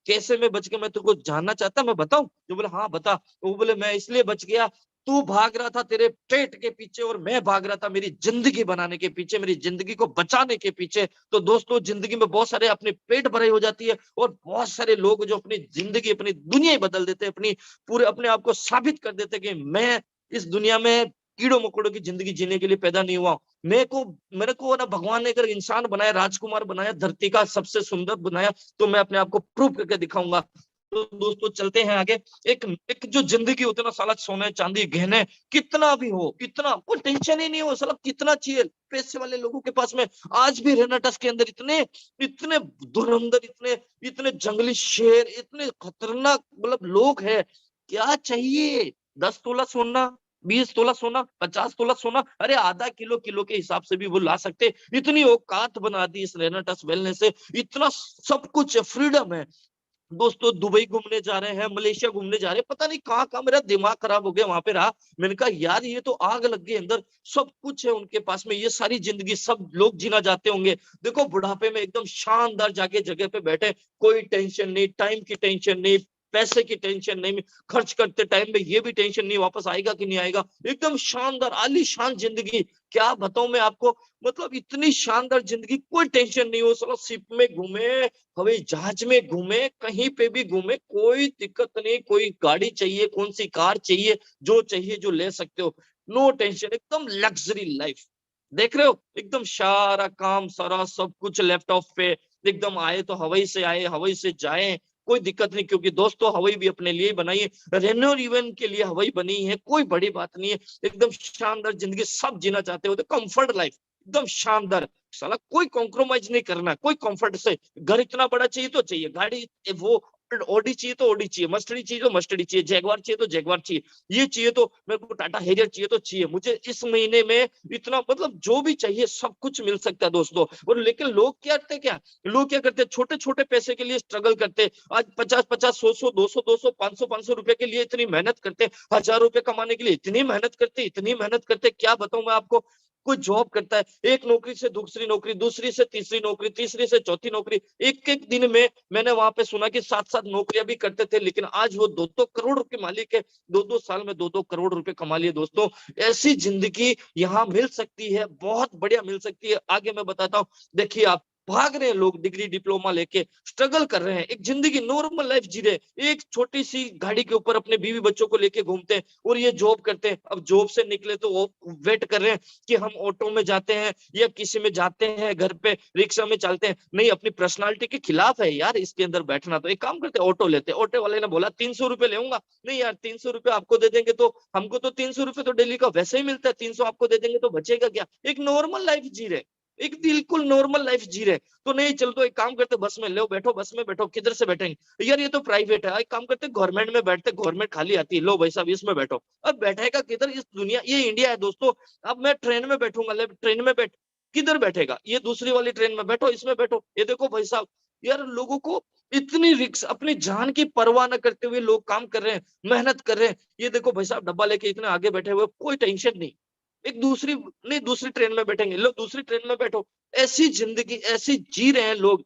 B: कैसे मैं बच गया, मैं तेरे को जानना चाहता, मैं बताऊं? जो बोले, हाँ बता। तो वो बोले, मैं इसलिए बच गया, तू भाग रहा था तेरे पेट के पीछे और मैं भाग रहा था मेरी जिंदगी बनाने के पीछे, मेरी जिंदगी को बचाने के पीछे। तो दोस्तों, जिंदगी में बहुत सारे अपने पेट भराई हो जाती है, और बहुत सारे लोग जो अपनी जिंदगी, अपनी दुनिया ही बदल देते हैं, अपनी पूरे अपने आप को साबित कर देते हैं कि मैं इस दुनिया में कीड़ों मकोड़ों की जिंदगी जीने के लिए पैदा नहीं हुआ। मेरे को ना भगवान ने अगर इंसान बनाया, राजकुमार बनाया, धरती का सबसे सुंदर बनाया, तो मैं अपने आप को प्रूव करके दिखाऊंगा। तो दोस्तों चलते हैं आगे। एक एक जो जिंदगी होती है ना साला, सोने चांदी गहने कितना भी हो, कितना कोई टेंशन ही नहीं हो साला, कितना चाहिए पैसे वाले लोगों के पास में। आज भी रेनाटस के अंदर इतने इतने धुरंधर, इतने इतने जंगली शेर, इतने खतरनाक मतलब लोग हैं। क्या चाहिए? 10 तोला सोना, 20 तोला सोना, 50 तोला सोना, अरे आधा किलो किलो के हिसाब से भी वो ला सकते। इतनी औकात बना दी इस रेनाटस वेलनेस से, इतना सब कुछ है, फ्रीडम है। दोस्तों दुबई घूमने जा रहे हैं, मलेशिया घूमने जा रहे हैं, पता नहीं कहाँ कहाँ, मेरा दिमाग खराब हो गया वहां पे रहा। मैंने कहा यार ये तो आग लग गई अंदर, सब कुछ है उनके पास में, ये सारी जिंदगी सब लोग जीना चाहते होंगे। देखो बुढ़ापे में एकदम शानदार जाके जगह पे बैठे, कोई टेंशन नहीं, टाइम की टेंशन नहीं, पैसे की टेंशन नहीं, खर्च करते टाइम में ये भी टेंशन नहीं वापस आएगा कि नहीं आएगा, एकदम शानदार आलीशान जिंदगी। क्या बताऊं मैं आपको, मतलब इतनी शानदार जिंदगी, कोई टेंशन नहीं हो, चलो शिप में घूमे, हवाई जहाज में घूमे, कहीं पे भी घूमे, कोई दिक्कत नहीं, कोई गाड़ी चाहिए, कौन सी कार चाहिए, जो चाहिए जो ले सकते हो, नो टेंशन, एकदम लग्जरी लाइफ। देख रहे हो, एकदम सारा काम सारा सब कुछ लैपटॉप पे, एकदम आए तो हवाई से आए, हवाई से जाए, कोई दिक्कत नहीं, क्योंकि दोस्तों हवाई भी अपने लिए बनाई है, रेनो इवन के लिए हवाई बनी है, कोई बड़ी बात नहीं है। एकदम शानदार जिंदगी सब जीना चाहते हो तो कंफर्ट लाइफ, एकदम शानदार। साला कोई कॉम्प्रोमाइज नहीं करना, कोई कंफर्ट से। घर इतना बड़ा चाहिए तो चाहिए, गाड़ी वो ऑडी चाहिए तो ऑडी चाहिए, मस्टडी चाहिए तो मस्टडी चाहिए, जैगवार चाहिए तो जैगवार चाहिए, ये चाहिए तो मेरे को टाटा हैरियर चाहिए तो चाहिए, मुझे इस महीने में इतना, मतलब जो भी चाहिए सब कुछ मिल सकता है दोस्तों। और लेकिन लोग क्या करते, लोग क्या करते हैं, छोटे छोटे पैसे के लिए स्ट्रगल करते हैं। आज 50-50, 100-100, 200-200, 500-500 रुपए के लिए इतनी मेहनत करते हैं, 1000 रुपए कमाने के लिए इतनी मेहनत करते, इतनी मेहनत करते, क्या बताऊं मैं आपको। कोई जॉब करता है, एक नौकरी से दूसरी नौकरी, दूसरी से तीसरी नौकरी, तीसरी से चौथी नौकरी, एक एक दिन में मैंने वहां पे सुना कि 7-7 नौकरियां भी करते थे, लेकिन आज वो 2-2 करोड़ के मालिक है, 2-2 साल में 2-2 करोड़ रुपए कमा लिए दोस्तों। ऐसी जिंदगी यहाँ मिल सकती है, बहुत बढ़िया मिल सकती है। आगे मैं बताता हूँ, देखिए आप, भाग रहे हैं लोग डिग्री डिप्लोमा लेके, स्ट्रगल कर रहे हैं, एक जिंदगी नॉर्मल लाइफ जी रहे, एक छोटी सी गाड़ी के ऊपर अपने बीवी बच्चों को लेके घूमते हैं, और ये जॉब करते हैं। अब जॉब से निकले तो वो वेट कर रहे हैं कि हम ऑटो में जाते हैं या किसी में जाते हैं, घर पे रिक्शा में चलते हैं, नहीं अपनी पर्सनालिटी के खिलाफ है यार इसके अंदर बैठना। तो एक काम करते हैं, ऑटो लेते हैं। ऑटो वाले ने बोला 300 रुपए लेऊंगा, नहीं यार 300 रुपए आपको दे देंगे तो, हमको तो 300 रुपए तो डेली का वैसे ही मिलता है, 300 आपको दे देंगे तो बचेगा क्या। एक नॉर्मल लाइफ जी रहे, एक बिल्कुल नॉर्मल लाइफ जी रहे। तो नहीं चल, तो एक काम करते, बस में लो बैठो, बस में बैठो, किधर से बैठेंगे यार, ये तो प्राइवेट है, एक काम करते गवर्नमेंट में बैठते, गवर्नमेंट खाली आती है, लो भाई साहब इसमें बैठो। अब बैठेगा किधर, इस दुनिया, ये इंडिया है दोस्तों। अब मैं ट्रेन में बैठूंगा, ले ट्रेन में बैठ, किधर बैठेगा, ये दूसरी वाली ट्रेन में बैठो, इसमें बैठो। ये देखो भाई साहब, यार लोगों को इतनी रिक्स, अपनी जान की परवाह न करते हुए लोग काम कर रहे हैं, मेहनत कर रहे हैं। ये देखो भाई साहब, डब्बा लेके इतने आगे बैठे हुए, कोई टेंशन नहीं, एक दूसरी नहीं, दूसरी ट्रेन में बैठेंगे, लो दूसरी ट्रेन में बैठो। ऐसी जिंदगी ऐसी जी रहे हैं लोग।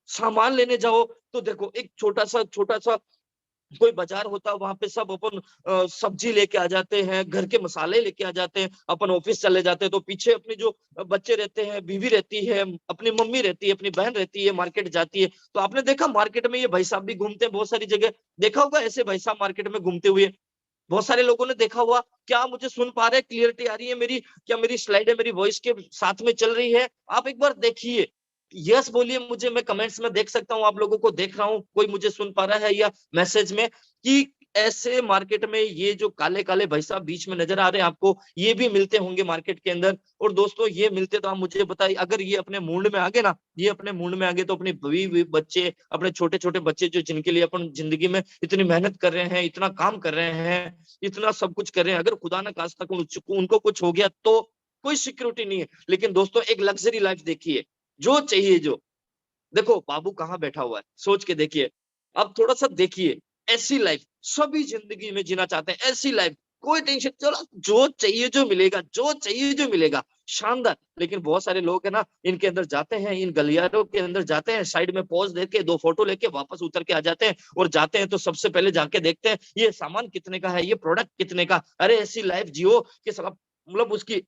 B: सामान लेने जाओ तो देखो, एक छोटा सा कोई बाजार होता है वहां पे सब अपन सब्जी लेके आ जाते हैं, घर के मसाले लेके आ जाते हैं, अपन ऑफिस चले जाते हैं, तो पीछे अपने जो बच्चे रहते हैं, बीवी रहती है, अपनी मम्मी रहती है, अपनी बहन रहती है, मार्केट जाती है। तो आपने देखा मार्केट में ये भाई साहब भी घूमते हैं बहुत सारी जगह, देखा होगा ऐसे भाई साहब मार्केट में घूमते हुए, बहुत सारे लोगों ने देखा हुआ। क्या आप मुझे सुन पा रहे हैं? क्लियरिटी आ रही है मेरी? क्या मेरी स्लाइड है मेरी वॉइस के साथ में चल रही है? आप एक बार देखिए, यस बोलिए मुझे, मैं कमेंट्स में देख सकता हूँ आप लोगों को देख रहा हूँ, कोई मुझे सुन पा रहा है या मैसेज में कि ऐसे मार्केट में ये जो काले-काले भाई साहब बीच में नजर आ रहे हैं आपको, ये भी मिलते होंगे मार्केट के अंदर। और दोस्तों ये मिलते तो आप मुझे बताइए, अगर ये अपने मूड में आ गए ना, ये अपने मूड में आ गए तो अपनी बीवी बच्चे, अपने छोटे-छोटे बच्चे जो जिनके लिए अपन जिंदगी में इतनी मेहनत कर रहे हैं, इतना काम कर रहे हैं, इतना सब कुछ कर रहे हैं, अगर खुदा न खास्ता उनको कुछ हो गया तो कोई सिक्योरिटी नहीं है। लेकिन दोस्तों एक लग्जरी लाइफ देखिए, जो चाहिए जो, देखो बाबू कहाँ बैठा हुआ है, सोच के देखिए। अब थोड़ा-सा देखिए, ऐसी लाइफ सभी जिंदगी में जीना चाहते हैं, ऐसी लाइफ, कोई टेंशन, चलो जो चाहिए जो मिलेगा, जो चाहिए जो मिलेगा, शानदार। लेकिन बहुत सारे लोग हैं ना, इनके अंदर जाते हैं, इन गलियारों के अंदर जाते हैं, साइड में पोज़ देके 2 फोटो लेके वापस उतर के आ जाते हैं और जाते हैं तो सबसे पहले जाके देखते हैं, ये सामान कितने का है, ये प्रोडक्ट कितने का? अरे ऐसी लाइफ जियो कि साला मतलब उसकी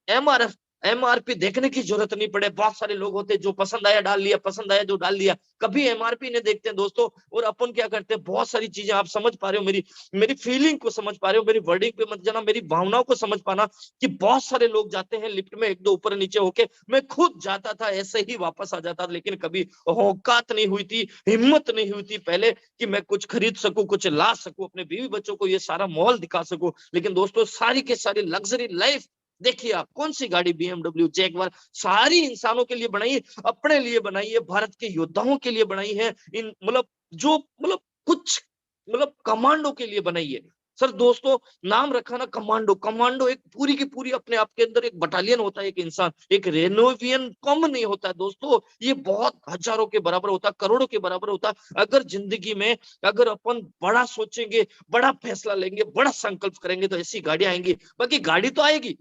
B: एमआरपी देखने की जरूरत नहीं पड़े। बहुत सारे लोग होते हैं जो पसंद आया डाल लिया, पसंद आया जो डाल दिया, कभी एमआरपी नहीं देखते हैं दोस्तों। और अपन क्या करते हैं, बहुत सारी चीजें, आप समझ पा रहे हो मेरी मेरी फीलिंग को समझ पा रहे हो, मेरी वर्डिंग पे मत जाना, मेरी भावनाओं को समझ पाना कि बहुत सारे लोग जाते हैं लिफ्ट में 1-2 ऊपर नीचे होके, मैं खुद जाता था ऐसे ही वापस आ जाता था, लेकिन कभी औकात नहीं हुई थी, हिम्मत नहीं हुई थी पहले कि मैं कुछ खरीद सकूं, कुछ ला सकूं, अपने बीवी बच्चों को ये सारा माहौल दिखा सकूं। लेकिन दोस्तों सारी के सारी लग्जरी लाइफ देखिए, आप कौन सी गाड़ी बीएमडब्ल्यू जैगवार सारी इंसानों के लिए बनाई है, अपने लिए बनाई है, भारत के योद्धाओं के लिए बनाई है, इन मतलब जो मतलब कुछ मतलब कमांडो के लिए बनाई है। सर दोस्तों नाम रखा ना कमांडो, कमांडो एक पूरी की पूरी अपने आप के अंदर एक बटालियन होता है, एक इंसान, एक रेनोवियन कम नहीं होता है दोस्तों, ये बहुत हजारों के बराबर होता है, करोड़ों के बराबर होता है। अगर जिंदगी में अगर अपन बड़ा सोचेंगे, बड़ा फैसला लेंगे, बड़ा संकल्प करेंगे तो ऐसी गाड़ियां आएंगी। बाकी गाड़ी तो आएगी,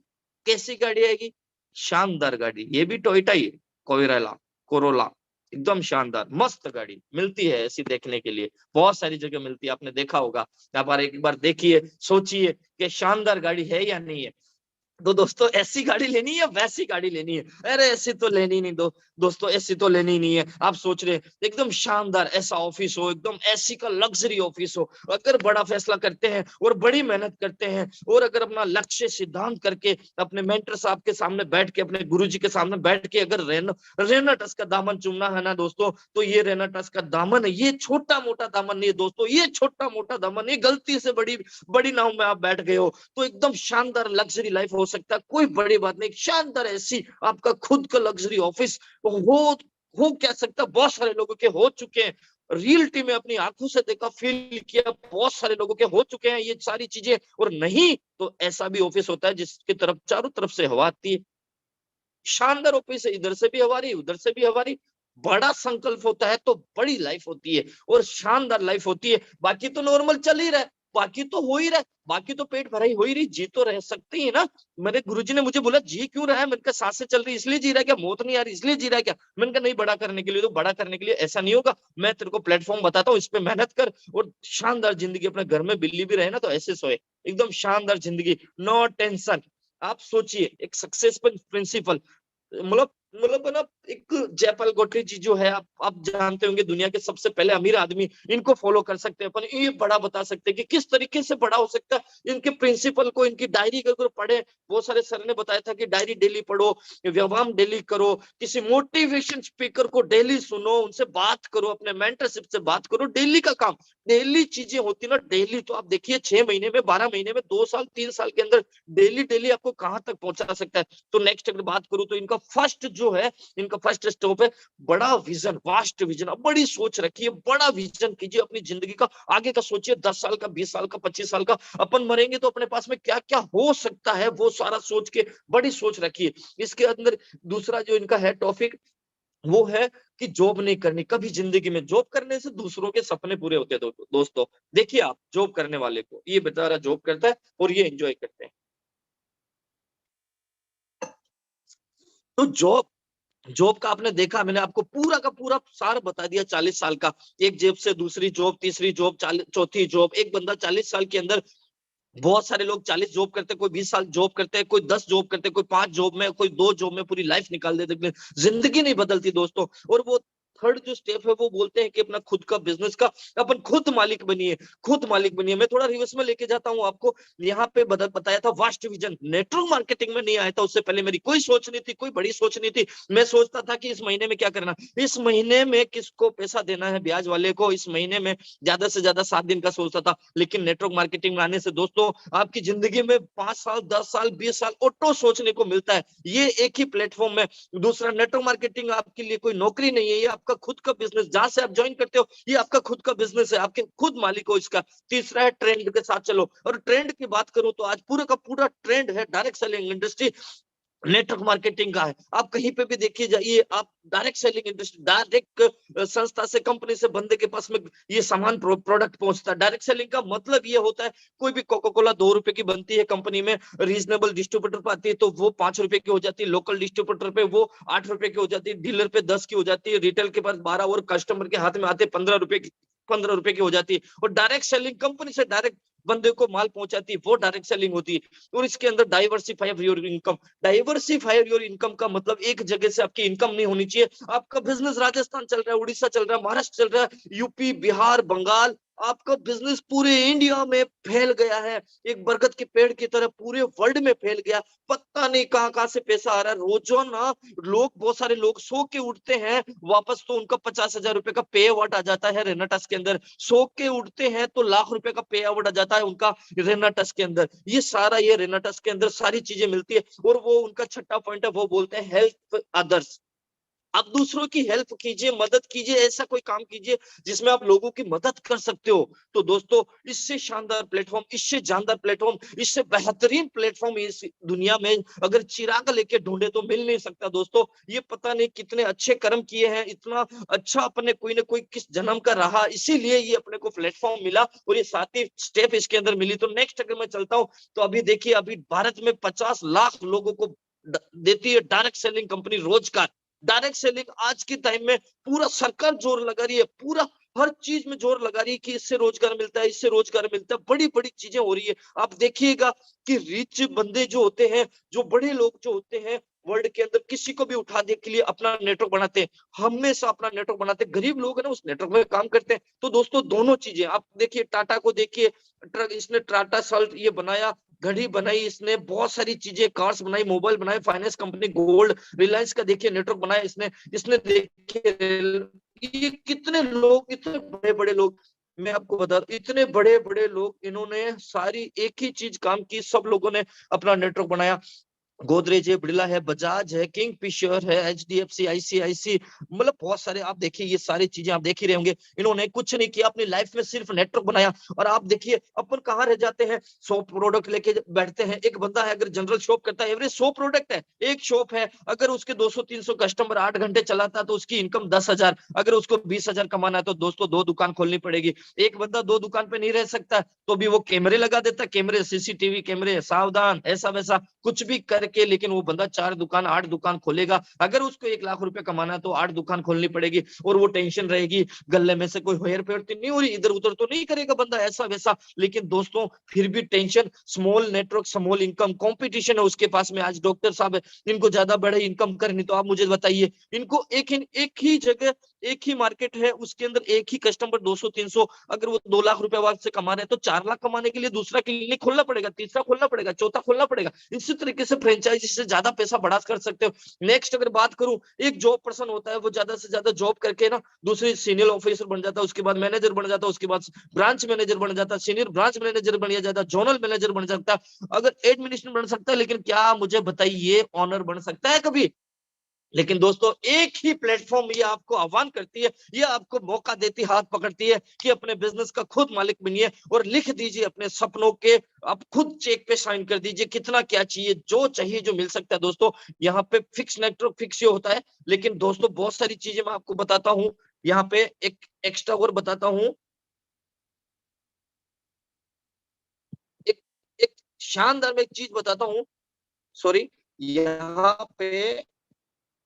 B: कैसी गाड़ी आएगी? शानदार गाड़ी, ये भी टोयोटा ही है, कोइराला, कोरोला, एकदम शानदार मस्त गाड़ी मिलती है ऐसी देखने के लिए, बहुत सारी जगह मिलती है, आपने देखा होगा। यहाँ पर एक बार देखिए, सोचिए कि शानदार गाड़ी है या नहीं है। तो दोस्तों ऐसी गाड़ी लेनी है या वैसी गाड़ी लेनी है? अरे ऐसी तो लेनी नहीं दोस्तों, ऐसी तो लेनी नहीं है। आप सोच रहे हैं एकदम शानदार ऐसा ऑफिस हो, एकदम एसी का लग्जरी ऑफिस हो। अगर बड़ा फैसला करते हैं और बड़ी मेहनत करते हैं और अगर अपना लक्ष्य सिद्धांत करके अपने मेंटर साहब के सामने बैठ के, अपने गुरुजी के सामने बैठ के अगर रेनाटस का दामन चूमना है ना दोस्तों, तो ये रेनाटस का दामन है, ये छोटा मोटा दामन नहीं है दोस्तों, ये छोटा मोटा दामन नहीं, गलती से बड़ी बड़ी नाव में आप बैठ गए हो तो एकदम शानदार लग्जरी लाइफ हो सकता है, कोई बड़ी बात नहीं, शानदार ऐसी आपका खुद का लग्जरी ऑफिस हो क्या सकता, बहुत सारे लोगों के हो चुके हैं, रियलिटी में अपनी आंखों से देखा, फील किया, बहुत सारे लोगों के हो चुके हैं ये सारी चीजें। और नहीं तो ऐसा भी ऑफिस होता है जिसकी तरफ चारों तरफ से हवा आती है, शानदार ऑफिस है, इधर से भी हवा रही, उधर से भी हवा रही। बड़ा संकल्प होता है तो बड़ी लाइफ होती है और शानदार लाइफ होती है। बाकी तो नॉर्मल चल ही रहा है, बाकी तो हो ही रहा है, बाकी तो पेट भराई हो ही रही, जी तो रह सकते ही ना। मेरे गुरुजी ने मुझे बोला जी क्यों रहा है, मैंने कहा सांसें चल रही इसलिए जी रहा है क्या, मौत नहीं आ रही इसलिए जी रहा है क्या? मैंने कहा नहीं, बड़ा करने के लिए, तो बड़ा करने के लिए ऐसा नहीं होगा, मैं तेरे को प्लेटफॉर्म बताता हूँ, इस पे मेहनत कर और शानदार जिंदगी, अपने घर में बिल्ली भी रहे ना तो ऐसे सोए, एकदम शानदार जिंदगी, नो टेंशन। आप सोचिए एक सक्सेसफुल प्रिंसिपल, मतलब मतलब है ना, एक जयपाल गोत्री जी जो है, आप जानते होंगे, दुनिया के सबसे पहले अमीर आदमी, इनको फॉलो कर सकते हैं अपन, ये बड़ा बता सकते हैं कि किस तरीके से बड़ा हो सकता है। इनके प्रिंसिपल को, इनकी डायरी को अगर पढ़े, बहुत सारे सर ने बताया था कि डायरी डेली पढ़ो, व्यायाम डेली करो, किसी मोटिवेशन स्पीकर को डेली सुनो, उनसे बात करो, अपने मेंटरशिप से बात करो, डेली का काम, डेली चीजें होती ना डेली, तो आप देखिए 6 महीने में, 12 महीने में, 2 साल 3 साल के अंदर डेली डेली आपको कहां तक पहुंचा सकता है। तो नेक्स्ट अगर बात करूं तो इनका फर्स्ट जो है, इनका फर्स्ट स्टॉप है बड़ा विजन, वास्ट विजन, अब बड़ी सोच रखिए, बड़ा विजन कीजिए अपनी जिंदगी का, आगे का सोचिए, 10 साल का, 20 साल का, 25 साल का, अपन मरेंगे तो अपने पास में क्या क्या हो सकता है वो सारा सोच के बड़ी सोच रखिए। इसके अंदर दूसरा जो इनका है टॉपिक, वो है कि जॉब नहीं करनी कभी जिंदगी में, जॉब करने से दूसरों के सपने पूरे होते हैं दोस्तों। देखिए आप जॉब करने वाले को, ये बेचारा जॉब करता है और ये एंजॉय करते हैं, तो जॉब जॉब का आपने देखा, मैंने आपको पूरा का पूरा सार बता दिया 40 साल का। एक जॉब से दूसरी जॉब, तीसरी जॉब, चौथी जॉब। एक बंदा 40 साल के अंदर, बहुत सारे लोग 40 जॉब करते हैं, कोई 20 साल जॉब करते हैं, कोई 10 जॉब करते हैं, कोई 5 जॉब में, कोई 2 जॉब में पूरी लाइफ निकाल देते हैं, जिंदगी नहीं बदलती दोस्तों। और वो थर्ड जो स्टेप है वो बोलते हैं कि अपना खुद का बिजनेस का अपन खुद मालिक बनिए, खुद मालिक बनिए। मैं थोड़ा रिवर्स में लेके जाता हूँ आपको। यहाँ पे बताया था वास्ट विजन, नेटवर्क मार्केटिंग में नहीं आया था उससे पहले मेरी कोई सोच नहीं थी, कोई बड़ी सोच नहीं थी। मैं सोचता था कि इस महीने में क्या करना, इस महीने में किसको पैसा देना है, ब्याज वाले को, इस महीने में ज्यादा से ज्यादा 7 दिन का सोचता था। लेकिन नेटवर्क मार्केटिंग में आने से दोस्तों आपकी जिंदगी में 5 साल, 10 साल, 20 साल ऑटो सोचने को मिलता है, ये एक ही प्लेटफॉर्म में। दूसरा, नेटवर्क मार्केटिंग आपके लिए कोई नौकरी नहीं है, ये आपका खुद का बिजनेस, जहां से आप ज्वाइन करते हो ये आपका खुद का बिजनेस है, आपके खुद मालिक हो इसका। तीसरा है ट्रेंड के साथ चलो। और ट्रेंड की बात करूं तो आज पूरा का पूरा ट्रेंड है direct selling industry, network marketing का है। आप कहीं पे भी देखिए जाइए, आप डायरेक्ट सेलिंग इंडस्ट्री, डायरेक्ट संस्था से, कंपनी से बंदे के पास में ये सामान प्रोडक्ट पहुंचता है। डायरेक्ट सेलिंग का मतलब ये होता है, कोई भी कोका कोला 2 रुपए की बनती है कंपनी में, रीजनेबल डिस्ट्रीब्यूटर पर आती है तो वो 5 रुपए की हो जाती है, लोकल डिस्ट्रीब्यूटर पे वो 8 रुपए की हो जाती है, डीलर पे 10 की हो जाती है, रिटेल के पास 12 और कस्टमर के हाथ में आते 15 रुपए की, 15 रुपए की हो जाती है। और डायरेक्ट सेलिंग कंपनी से डायरेक्ट बंदे को माल पहुंचाती है, वो डायरेक्ट सेलिंग होती है। और इसके अंदर diversify your income, diversify your income का मतलब एक जगह से आपकी इनकम नहीं होनी चाहिए। आपका बिजनेस राजस्थान चल रहा है, उड़ीसा चल रहा है, महाराष्ट्र चल रहा है, यूपी, बिहार, बंगाल, आपका बिजनेस पूरे इंडिया में फैल गया है, एक बरगद के पेड़ की तरह पूरे वर्ल्ड में फैल गया। पता नहीं कहां कहां से पैसा आ रहा है रोजाना। लोग, बहुत सारे लोग सो के उठते हैं, वापस तो उनका 50,000 रुपए का पे आउट आ जाता है रेनाटस के अंदर। सो के उठते हैं तो लाख रुपए का पे आउट आ जाता है उनका रेनाटस के अंदर। ये सारा, ये रेनाटस के अंदर सारी चीजें मिलती है। और वो उनका छठा पॉइंट है, वो बोलते हैं हेल्प अदर्स। आप दूसरों की हेल्प कीजिए, मदद कीजिए, ऐसा कोई काम कीजिए जिसमें आप लोगों की मदद कर सकते हो। तो दोस्तों, इससे शानदार प्लेटफॉर्म, इससे जानदार प्लेटफॉर्म, इससे बेहतरीन प्लेटफॉर्म इस दुनिया में अगर चिराग लेके ढूंढे तो मिल नहीं सकता दोस्तों। ये पता नहीं कितने अच्छे कर्म किए हैं, इतना अच्छा अपने कोई ना कोई किस जन्म का रहा, इसीलिए ये अपने को प्लेटफॉर्म मिला और ये 7 स्टेप इसके अंदर मिली। तो नेक्स्ट अगर मैं चलता हूँ तो अभी देखिए, अभी भारत में 50 लाख लोगों को देती है डायरेक्ट सेलिंग कंपनी रोजगार। डायरेक्ट सेलिंग आज के टाइम में पूरा सरकार जोर लगा रही है, पूरा हर चीज में जोर लगा रही है कि इससे रोजगार मिलता है, इससे रोजगार मिलता है, बड़ी बड़ी चीजें हो रही है। आप देखिएगा कि रिच बंदे जो होते हैं, जो बड़े लोग जो होते हैं वर्ल्ड के अंदर, किसी को भी उठाने के लिए अपना नेटवर्क बनाते हैं, हमेशा अपना नेटवर्क बनाते हैं। गरीब लोग है ना, उस नेटवर्क में काम करते हैं। तो दोस्तों, दोनों चीजें आप देखिए, टाटा को देखिए, ट्रक, इसने टाटा सल्ट ये बनाया, घड़ी बनाई, इसने बहुत सारी चीजें, कार्स बनाई, मोबाइल बनाए, फाइनेंस कंपनी, गोल्ड, रिलायंस का देखिए नेटवर्क बनाया इसने। इसने देखिए ये कितने लोग, इतने बड़े बड़े लोग, मैं आपको बता दूं, इतने बड़े बड़े लोग, इन्होंने सारी एक ही चीज काम की, सब लोगों ने अपना नेटवर्क बनाया। गोदरेज है, बिड़ला है, बजाज है, किंगफिशर है, एचडीएफसी, आईसीआईसी, मतलब बहुत सारे। आप देखिए ये सारी चीजें आप देख ही रहे होंगे, इन्होंने कुछ नहीं किया अपनी लाइफ में, सिर्फ नेटवर्क बनाया। और आप देखिए अपन कहाँ रह जाते हैं, 100 प्रोडक्ट लेके बैठते हैं। एक बंदा है अगर जनरल शॉप करता है, एवरेज 100 प्रोडक्ट है, एक शॉप है, अगर उसके 200-300 कस्टमर 8 घंटे चलाता है तो उसकी इनकम 10,000। अगर उसको 20,000 कमाना है तो दोस्तों 2 दुकान खोलनी पड़ेगी। एक बंदा 2 दुकान पे नहीं रह सकता, तो भी वो कैमरे लगा देता है, कैमरे, सीसीटीवी कैमरे, सावधान, ऐसा वैसा कुछ भी करके, लेकिन वो बंदा 4 दुकान, 8 दुकान खोलेगा। अगर उसको 1 लाख रुपए कमाना है तो 8 दुकान खोलनी पड़ेगी। और वो टेंशन रहेगी, गले में से कोई हेर फेर तो नहीं हो रही, इधर उधर तो नहीं करेगा बंदा, ऐसा वैसा। लेकिन दोस्तों फिर भी tension, small network, small income, competition है उसके पास में। आज डॉक्टर साहब है, इनको ज्यादा बड़े इनकम करनी, तो आप मुझे बताइए, इनको एक ही जगह, एक ही मार्केट है, उसके अंदर एक ही कस्टमर 200-300, अगर वो 2 लाख रुपए से कमा रहे हैं तो 4 लाख कमाने के लिए दूसरा क्लिनिक खोलना पड़ेगा, तीसरा खोलना पड़ेगा, चौथा खोलना पड़ेगा। इसी तरीके से फ्रेंचाइजी से ज्यादा पैसा बढ़ा कर सकते हो। नेक्स्ट अगर बात करूं, एक जॉब पर्सन होता है, वो ज्यादा से ज्यादा जॉब करके ना दूसरी सीनियर ऑफिसर बन जाता है, उसके बाद मैनेजर बन जाता है, उसके बाद ब्रांच मैनेजर बन जाता है, सीनियर ब्रांच मैनेजर बन जाता है, जोनल मैनेजर बन सकता है, अगर एडमिनिस्ट्रेटर बन सकता है। लेकिन क्या मुझे बताइए ऑनर बन सकता है कभी? लेकिन दोस्तों एक ही प्लेटफॉर्म ये आपको आह्वान करती है, ये आपको मौका देती, हाथ पकड़ती है कि अपने बिजनेस का खुद मालिक बनिए और लिख दीजिए अपने सपनों के, आप खुद चेक पे साइन कर दीजिए, कितना क्या चाहिए, जो चाहिए जो मिल सकता है दोस्तों। यहाँ पे फिक्स नेटवर्क फिक्स ये होता है। लेकिन दोस्तों बहुत सारी चीजें मैं आपको बताता हूँ, यहाँ पे एक एक्स्ट्रा और बताता हूँ, एक एक शानदार मैं एक चीज बताता हूँ, सॉरी, यहाँ पे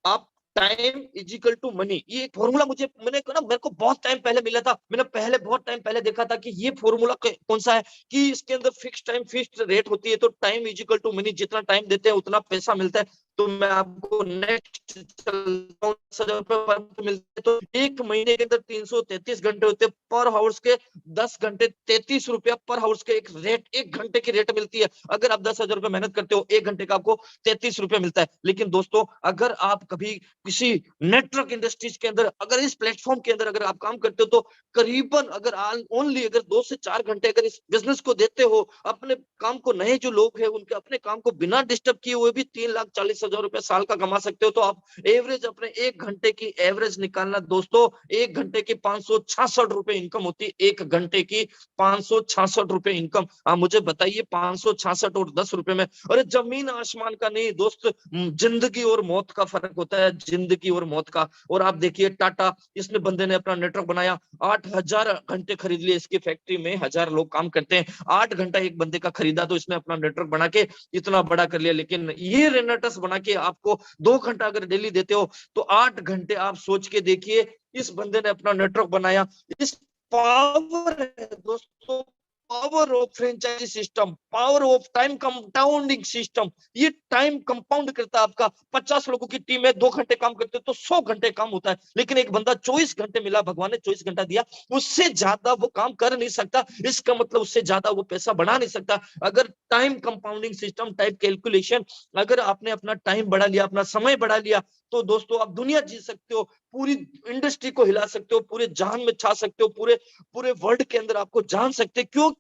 B: आप time is equal to money. ये एक फॉर्मूला मेरे को बहुत टाइम पहले मिला था। मैंने पहले बहुत टाइम पहले देखा था कि ये फॉर्मूला कौन सा है, कि इसके अंदर फिक्स टाइम फिक्स रेट होती है, तो time is equal to money, जितना टाइम देते हैं उतना पैसा मिलता है। तो मैं आपको नेक्स्ट चलता हूँ, 10,000 रुपए पर मंथ मिलते हैं, तो एक महीने के अंदर 333 घंटे होते हैं, पर हाउस के 10 घंटे 33 रुपया पर हाउस के एक रेट, एक घंटे की रेट मिलती है। अगर आप 10,000 रुपए मेहनत करते हो, एक घंटे का आपको 33 रुपया मिलता है। लेकिन दोस्तों, अगर आप कभी किसी नेटवर्क इंडस्ट्रीज के अंदर, अगर इस प्लेटफॉर्म के अंदर अगर आप काम करते हो, तो करीबन अगर ओनली अगर 2 से 4 घंटे अगर इस बिजनेस को देते हो, अपने काम को, नए जो लोग हैं उनके अपने काम को बिना डिस्टर्ब किए हुए भी 3,40,000 रुपए साल का कमा सकते हो। तो आप एवरेज अपने एक घंटे की एवरेज निकालना दोस्तों, एक घंटे की 566 रुपए इनकम होती है, एक घंटे की 566 रुपए इनकम। आप मुझे बताइए 566 और 10 रुपए में, अरे जमीन आसमान का नहीं दोस्त, जिंदगी और मौत का फर्क होता है, जिंदगी और मौत का। और आप देखिए टाटा, इसने बंदे ने अपना नेटवर्क बनाया, 8,000 घंटे खरीद लिए, इसकी फैक्ट्री में 1,000 लोग काम करते हैं, 8 घंटा एक बंदे का खरीदा, तो इसने अपना नेटवर्क बना के इतना बड़ा कर लिया। लेकिन ये रेनेटस बना के आपको 2 घंटा अगर डेली देते हो, तो 8 घंटे आप सोच के देखिए, इस बंदे ने अपना नेटवर्क बनाया। इस पावर है दोस्तों, power of franchisee system, power of time compounding system. ये टाइम कंपाउंड करता है आपका। 50 लोगों की टीम है, 2 घंटे काम करते तो 100 घंटे काम होता है। लेकिन एक बंदा 24 घंटे मिला, भगवान ने 24 घंटा दिया, उससे ज्यादा वो काम कर नहीं सकता। इसका मतलब उससे ज्यादा वो पैसा बढ़ा नहीं सकता। अगर time compounding system, type calculation, अगर आपने अपना टाइम बढ़ा लिया, अपना समय बढ़ा लिया, तो दोस्तों आप दुनिया जीत सकते हो, पूरी इंडस्ट्री को हिला सकते हो, पूरे जहान में छा सकते हो, पूरे पूरे वर्ल्ड के अंदर आपको जान सकते हैं।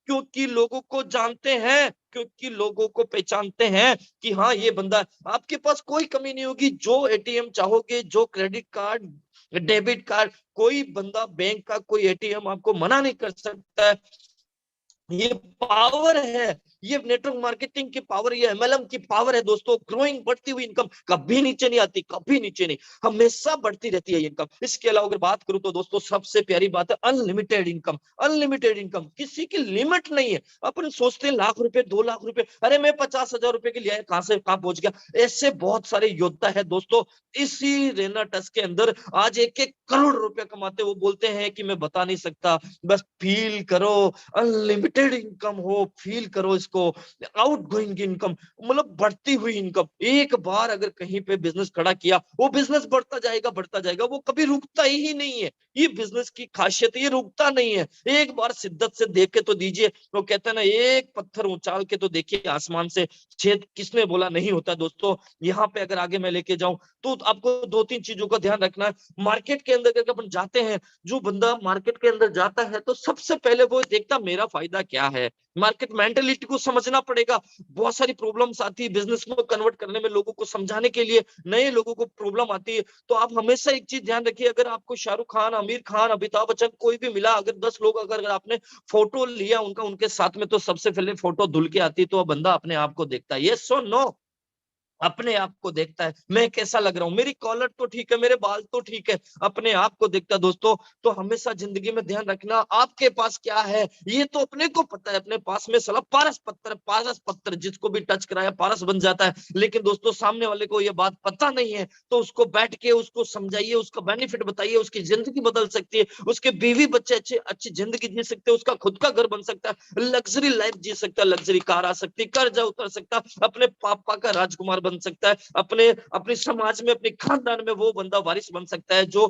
B: क्योंकि लोगों को जानते हैं, क्योंकि लोगों को पहचानते हैं कि हाँ ये बंदा, आपके पास कोई कमी नहीं होगी। जो एटीएम चाहोगे, जो क्रेडिट कार्ड, डेबिट कार्ड, कोई बंदा, बैंक का कोई एटीएम आपको मना नहीं कर सकता है। ये पावर है, ये नेटवर्क मार्केटिंग की पावर, ये एमएलएम की पावर है दोस्तों। ग्रोइंग, बढ़ती हुई इनकम कभी नीचे नहीं आती, कभी नीचे नहीं, हमेशा बढ़ती रहती है ये इनकम। इसके अलावा अगर बात करूं तो दोस्तों, सबसे प्यारी बात है अनलिमिटेड इनकम। अनलिमिटेड इनकम, किसी की लिमिट नहीं है। अपन सोचते हैं लाख रुपए, 2 लाख रुपए, अरे मैं 50,000 रुपए के लिए कहां से कहां पहुंच गया। ऐसे बहुत सारे योद्धा है दोस्तों, इसी रेनाटस के अंदर आज 1-1 करोड़ रुपए कमाते। वो बोलते हैं कि मैं बता नहीं सकता, बस फील करो, अनलिमिटेड इनकम हो, फील करो इसको। आउट गोइंग इनकम, मतलब बढ़ती हुई इनकम। एक बार अगर कहीं पे बिजनेस खड़ा किया, वो बिजनेस बढ़ता जाएगा, बढ़ता जाएगा, वो कभी रुकता ही नहीं है। ये बिजनेस की खासियत, ये रुकता नहीं है। एक बार शिद्दत से देख के तो दीजिए, वो कहते हैं ना, एक पत्थर उछाल के तो देखिए आसमान से, छेद किसने बोला नहीं होता दोस्तों। यहाँ पे अगर आगे मैं लेके जाऊं, तो आपको 2-3 चीजों का ध्यान रखना है। मार्केट के अंदर अगर अपन जाते हैं, जो बंदा मार्केट के अंदर जाता है, तो सबसे पहले वो देखता मेरा फायदा क्या है। मार्केट मेंटेलिटी को समझना पड़ेगा। बहुत सारी प्रॉब्लम्स आती है बिजनेस में कन्वर्ट करने में, लोगों को समझाने के लिए, नए लोगों को प्रॉब्लम आती है। तो आप हमेशा एक चीज ध्यान रखिए, अगर आपको शाहरुख खान, आमिर खान, अमिताभ बच्चन कोई भी मिला, अगर 10 लोग अगर आपने फोटो लिया उनका, उनके साथ में, तो सबसे पहले फोटो धुल के आती है, तो बंदा अपने आप को देखता है। यस और नो, अपने आप को देखता है, मैं कैसा लग रहा हूँ, मेरी कॉलर तो ठीक है, मेरे बाल तो ठीक है, अपने आप को देखता है दोस्तों। तो हमेशा जिंदगी में ध्यान रखना, आपके पास क्या है ये तो अपने को पता है। अपने पास में साला पारस पत्थर जिसको भी टच कराया पारस बन जाता है। लेकिन दोस्तों, सामने वाले को ये बात पता नहीं है, तो उसको बैठ के उसको समझाइए, उसका बेनिफिट बताइए, उसकी जिंदगी बदल सकती है, उसके बीवी बच्चे अच्छी जिंदगी जी सकते हैं, उसका खुद का घर बन सकता है, लग्जरी लाइफ जी सकता है, लग्जरी कार आ सकती है, कर्जा उतर सकता है, अपने पापा का राजकुमार बन सकता है, अपने समाज में, अपने खानदान में वो बंदा वारिस बन सकता है, जो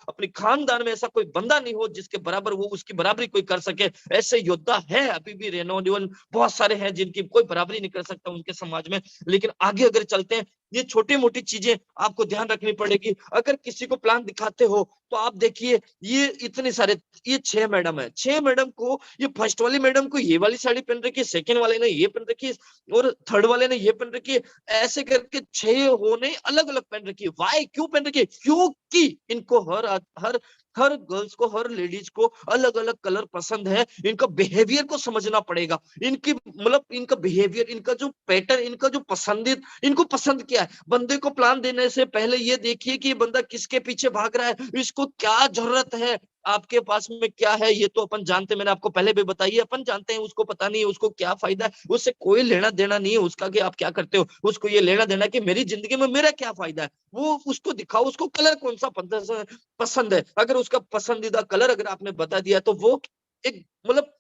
B: अपने खानदान में ऐसा कोई बंदा नहीं हो जिसके बराबर वो, उसकी बराबरी कोई कर सके। ऐसे योद्धा है अभी भी, रेनोवेबल बहुत सारे हैं जिनकी कोई बराबरी नहीं कर सकता उनके समाज में। लेकिन आगे अगर चलते हैं, ये छोटी मोटी चीजें आपको ध्यान रखनी पड़ेगी। अगर किसी को प्लान दिखाते हो, तो आप देखिए, ये इतने सारे, ये 6 मैडम है, 6 मैडम को, ये फर्स्ट वाली मैडम को ये वाली साड़ी पहन रखी है, सेकंड वाले ने ये पहन रखी है, और थर्ड वाले ने ये पहन रखी है, ऐसे करके 6 होने अलग अलग पहन रखी है। वाई, क्यों पहन रखी है? क्योंकि इनको हर हर गर्ल्स को, हर लेडीज को अलग अलग कलर पसंद है। इनका बिहेवियर को समझना पड़ेगा, इनकी मतलब इनका बिहेवियर, इनका जो पैटर्न, इनका जो पसंदीद, इनको पसंद क्या है। बंदे को प्लान देने से पहले ये देखिए कि ये बंदा किसके पीछे भाग रहा है, इसको क्या जरूरत है, आपके पास में क्या है ये तो अपन जानते हैं, मैंने आपको पहले भी बताई है, अपन जानते हैं, उसको पता नहीं है उसको क्या फायदा है, उससे कोई लेना देना नहीं है उसका कि आप क्या करते हो, उसको ये लेना देना कि मेरी जिंदगी में मेरा क्या फायदा है। वो उसको दिखाओ उसको कलर कौन सा पसंद है, अगर उसका पसंदीदा कलर अगर आपने बता दिया तो वो एक मतलब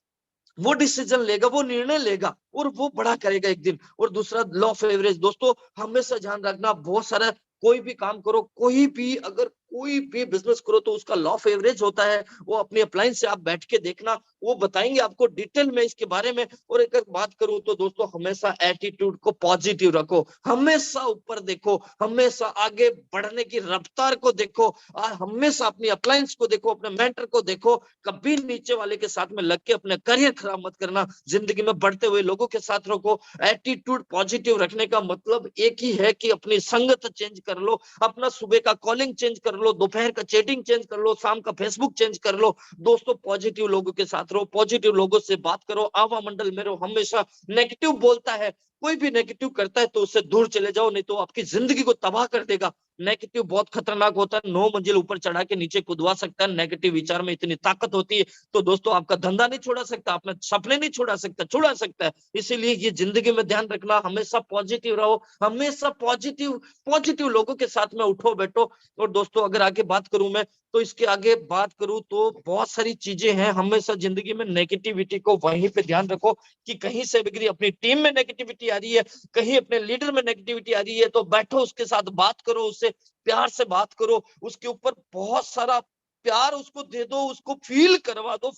B: वो डिसीजन लेगा, वो निर्णय लेगा और वो बड़ा करेगा एक दिन। और दूसरा लॉ ऑफ एवरेज, दोस्तों हमेशा ध्यान रखना, बहुत सारा कोई भी काम करो, कोई भी अगर कोई भी बिजनेस करो तो उसका लॉ ऑफ एवरेज होता है। वो अपनी अप्लायंस से आप बैठ के देखना, वो बताएंगे आपको डिटेल में इसके बारे में। और एक बात करूं तो दोस्तों हमेशा एटीट्यूड को पॉजिटिव रखो, हमेशा ऊपर देखो, हमेशा आगे बढ़ने की रफ्तार को देखो, हमेशा अपनी अप्लायंस को देखो, अपने मेंटर को देखो, कभी नीचे वाले के साथ में लग के अपने करियर खराब मत करना, जिंदगी में बढ़ते हुए लोगों के साथ रखो। एटीट्यूड पॉजिटिव रखने का मतलब एक ही है कि अपनी संगत चेंज कर लो, अपना सुबह का कॉलिंग चेंज कर लो, दोपहर का चैटिंग चेंज कर लो, शाम का फेसबुक चेंज कर लो। दोस्तों पॉजिटिव लोगों के साथ रहो, पॉजिटिव लोगों से बात करो, आवा मंडल में रहो। हमेशा नेगेटिव बोलता है, कोई भी नेगेटिव करता है तो उससे दूर चले जाओ, नहीं तो आपकी जिंदगी को तबाह कर देगा। नेगेटिव बहुत खतरनाक होता है, 9 मंजिल ऊपर चढ़ा के नीचे कूदवा सकता है। नेगेटिव विचार में इतनी ताकत होती है, तो दोस्तों आपका धंधा नहीं छोड़ा सकता, अपने सपने नहीं छुड़ा सकता है। इसीलिए ये जिंदगी में ध्यान रखना, हमेशा पॉजिटिव रहो, हमेशा पॉजिटिव पॉजिटिव लोगों के साथ में उठो बैठो। और दोस्तों अगर आगे बात करूं मैं, तो इसके आगे बात करूं तो बहुत सारी चीजें हैं। हमेशा जिंदगी में नेगेटिविटी को वहीं पे ध्यान रखो कि कहीं से भी अपनी टीम में नेगेटिविटी आ रही है, कहीं अपने लीडर में नेगेटिविटी आ रही है, तो बैठो उसके साथ बात करो, उससे प्यार से बात करो, उसके ऊपर बहुत सारा प्यार उसको दे दो, उसको फील करवा दो,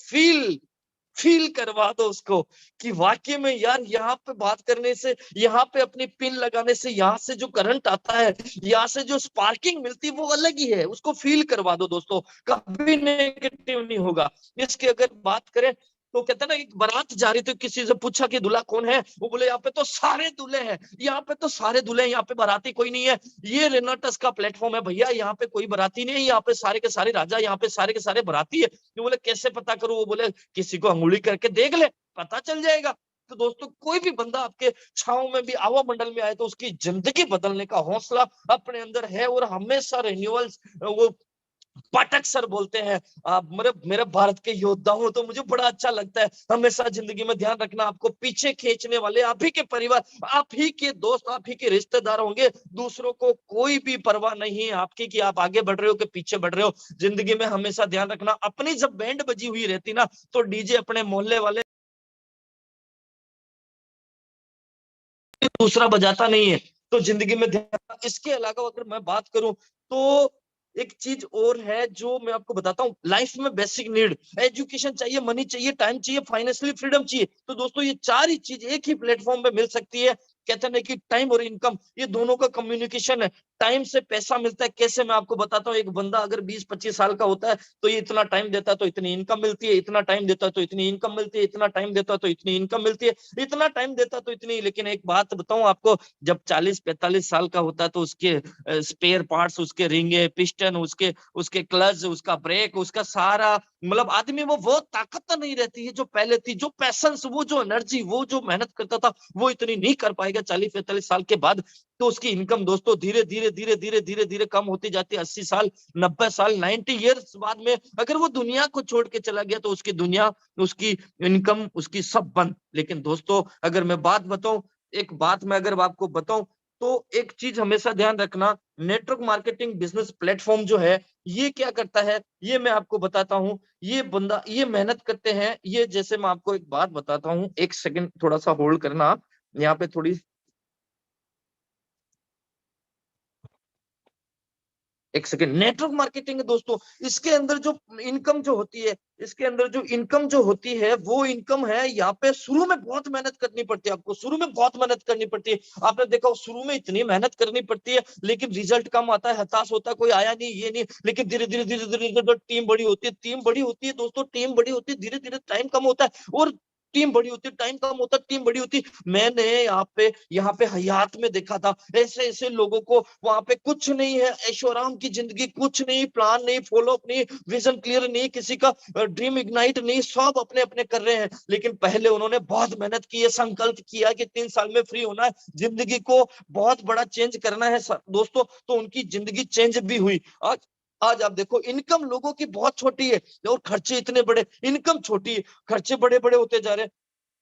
B: फील करवा दो उसको कि वाकई में यार यहाँ पे बात करने से, यहाँ पे अपनी पिन लगाने से, यहाँ से जो करंट आता है, यहाँ से जो स्पार्किंग मिलती है वो अलग ही है, उसको फील करवा दो दोस्तों, कभी नेगेटिव नहीं होगा। इसकी अगर बात करें तो कहते हैं ना, एक बारात जा रही थी, किसी से पूछा कि दूल्हा कौन है, वो बोले यहाँ पे तो सारे दूल्हे हैं, यहाँ पे तो सारे दूल्हे हैं, यहाँ पे बाराती कोई नहीं है। ये रेनाटस का प्लेटफॉर्म है भैया, यहाँ पे कोई बाराती नहीं है, यहाँ पे सारे के सारे राजा, यहाँ पे सारे के सारे बाराती है। वो बोले कैसे पता करूं, वो बोले किसी को अंगुली करके देख ले, पता चल जाएगा। तो दोस्तों कोई भी बंदा आपके छाव में भी आवा मंडल में आए तो उसकी जिंदगी बदलने का हौसला अपने अंदर है। और हमेशा रिन्यूअल्स, वो पाठक सर बोलते हैं, आप मेरे भारत के योद्धा हूं, तो मुझे बड़ा अच्छा लगता है। हमेशा जिंदगी में ध्यान रखना, आपको पीछे खींचने वाले आप ही के परिवार, आप ही के दोस्त, आप ही के रिश्तेदार होंगे। दूसरों को कोई भी परवाह नहीं है आपकी कि आप आगे बढ़ रहे हो कि पीछे बढ़ रहे हो। जिंदगी में हमेशा ध्यान रखना, अपनी जब बैंड बजी हुई रहती ना, तो डीजे अपने मोहल्ले वाले दूसरा बजाता नहीं है। तो जिंदगी में ध्यान। इसके अलावा अगर मैं बात करूं तो एक चीज और है जो मैं आपको बताता हूँ, लाइफ में बेसिक नीड, एजुकेशन चाहिए, मनी चाहिए, टाइम चाहिए, फाइनेंशियली फ्रीडम चाहिए। तो दोस्तों ये चार ही चीज एक ही प्लेटफॉर्म पे मिल सकती है। कहते हैं कि टाइम और इनकम, ये दोनों का कम्युनिकेशन है। टाइम से पैसा मिलता है, कैसे मैं आपको बताता हूँ। एक बंदा अगर 20-25 साल का होता है तो ये इतना टाइम देता है तो इतनी इनकम मिलती है, इतना टाइम देता है तो इतनी इनकम मिलती है, इतना टाइम देता है तो इतनी इनकम मिलती है, इतना टाइम देता है तो इतनी। लेकिन एक बात बताऊं आपको, जब 40-45 साल का होता है तो उसके स्पेयर पार्ट्स, उसके रिंगे, पिस्टन, उसके उसके क्लच, उसका ब्रेक, उसका सारा मतलब आदमी वो ताकत तो नहीं रहती है जो पहले थी, जो पैशंस, वो जो एनर्जी, वो जो मेहनत करता था, वो इतनी नहीं कर पाएगा 40-45 साल के बाद। तो उसकी इनकम दोस्तों धीरे धीरे धीरे धीरे धीरे धीरे कम होती जाती है। 80 साल, 90 साल, 90 ईयर्स बाद में अगर वो दुनिया को छोड़ के चला गया तो उसकी दुनिया, उसकी इनकम, उसकी सब बंद। लेकिन दोस्तों अगर मैं बात बताऊं, एक बात मैं अगर आपको बताऊं, तो एक चीज हमेशा ध्यान रखना, नेटवर्क मार्केटिंग बिजनेस प्लेटफॉर्म जो है, ये क्या करता है, ये मैं आपको बताता हूँ। ये बंदा, ये मेहनत करते हैं, ये जैसे मैं आपको एक बात बताता हूँ, एक सेकंड थोड़ा सा होल्ड करना आप, यहाँ पे थोड़ी, एक सेकंड। नेटवर्क मार्केटिंग है दोस्तों, इसके अंदर जो इनकम जो होती है, इसके अंदर जो इनकम जो होती है, वो इनकम है, यहाँ पे शुरू में बहुत मेहनत करनी पड़ती है आपको, शुरू में बहुत मेहनत करनी पड़ती है। आपने देखा शुरू में इतनी मेहनत करनी पड़ती है, लेकिन रिजल्ट कम आता है, हताश होता है, कोई आया नहीं, ये नहीं। लेकिन धीरे धीरे धीरे धीरे धीरे टीम बड़ी होती है, टीम बड़ी होती है दोस्तों, टीम बड़ी होती है, धीरे धीरे टाइम कम होता है और टीम बड़ी होती है, टाइम कम होता है, टीम बड़ी होती है। मैंने यहाँ पे हयात में देखा था ऐसे ऐसे लोगों को, वहां पे कुछ नहीं है, ऐशोआराम की जिंदगी, कुछ नहीं, प्लान नहीं, फॉलो अप नहीं, विजन क्लियर नहीं, किसी का ड्रीम इग्नाइट नहीं, सब अपने अपने कर रहे हैं। लेकिन पहले उन्होंने बहुत मेहनत की है, संकल्प किया कि 3 साल में फ्री होना है, जिंदगी को बहुत बड़ा चेंज करना है दोस्तों, तो उनकी जिंदगी चेंज भी हुई। आज
C: आज आप देखो इनकम लोगों की बहुत छोटी है और खर्चे इतने बड़े, इनकम छोटी है, खर्चे बड़े बड़े होते जा रहे हैं।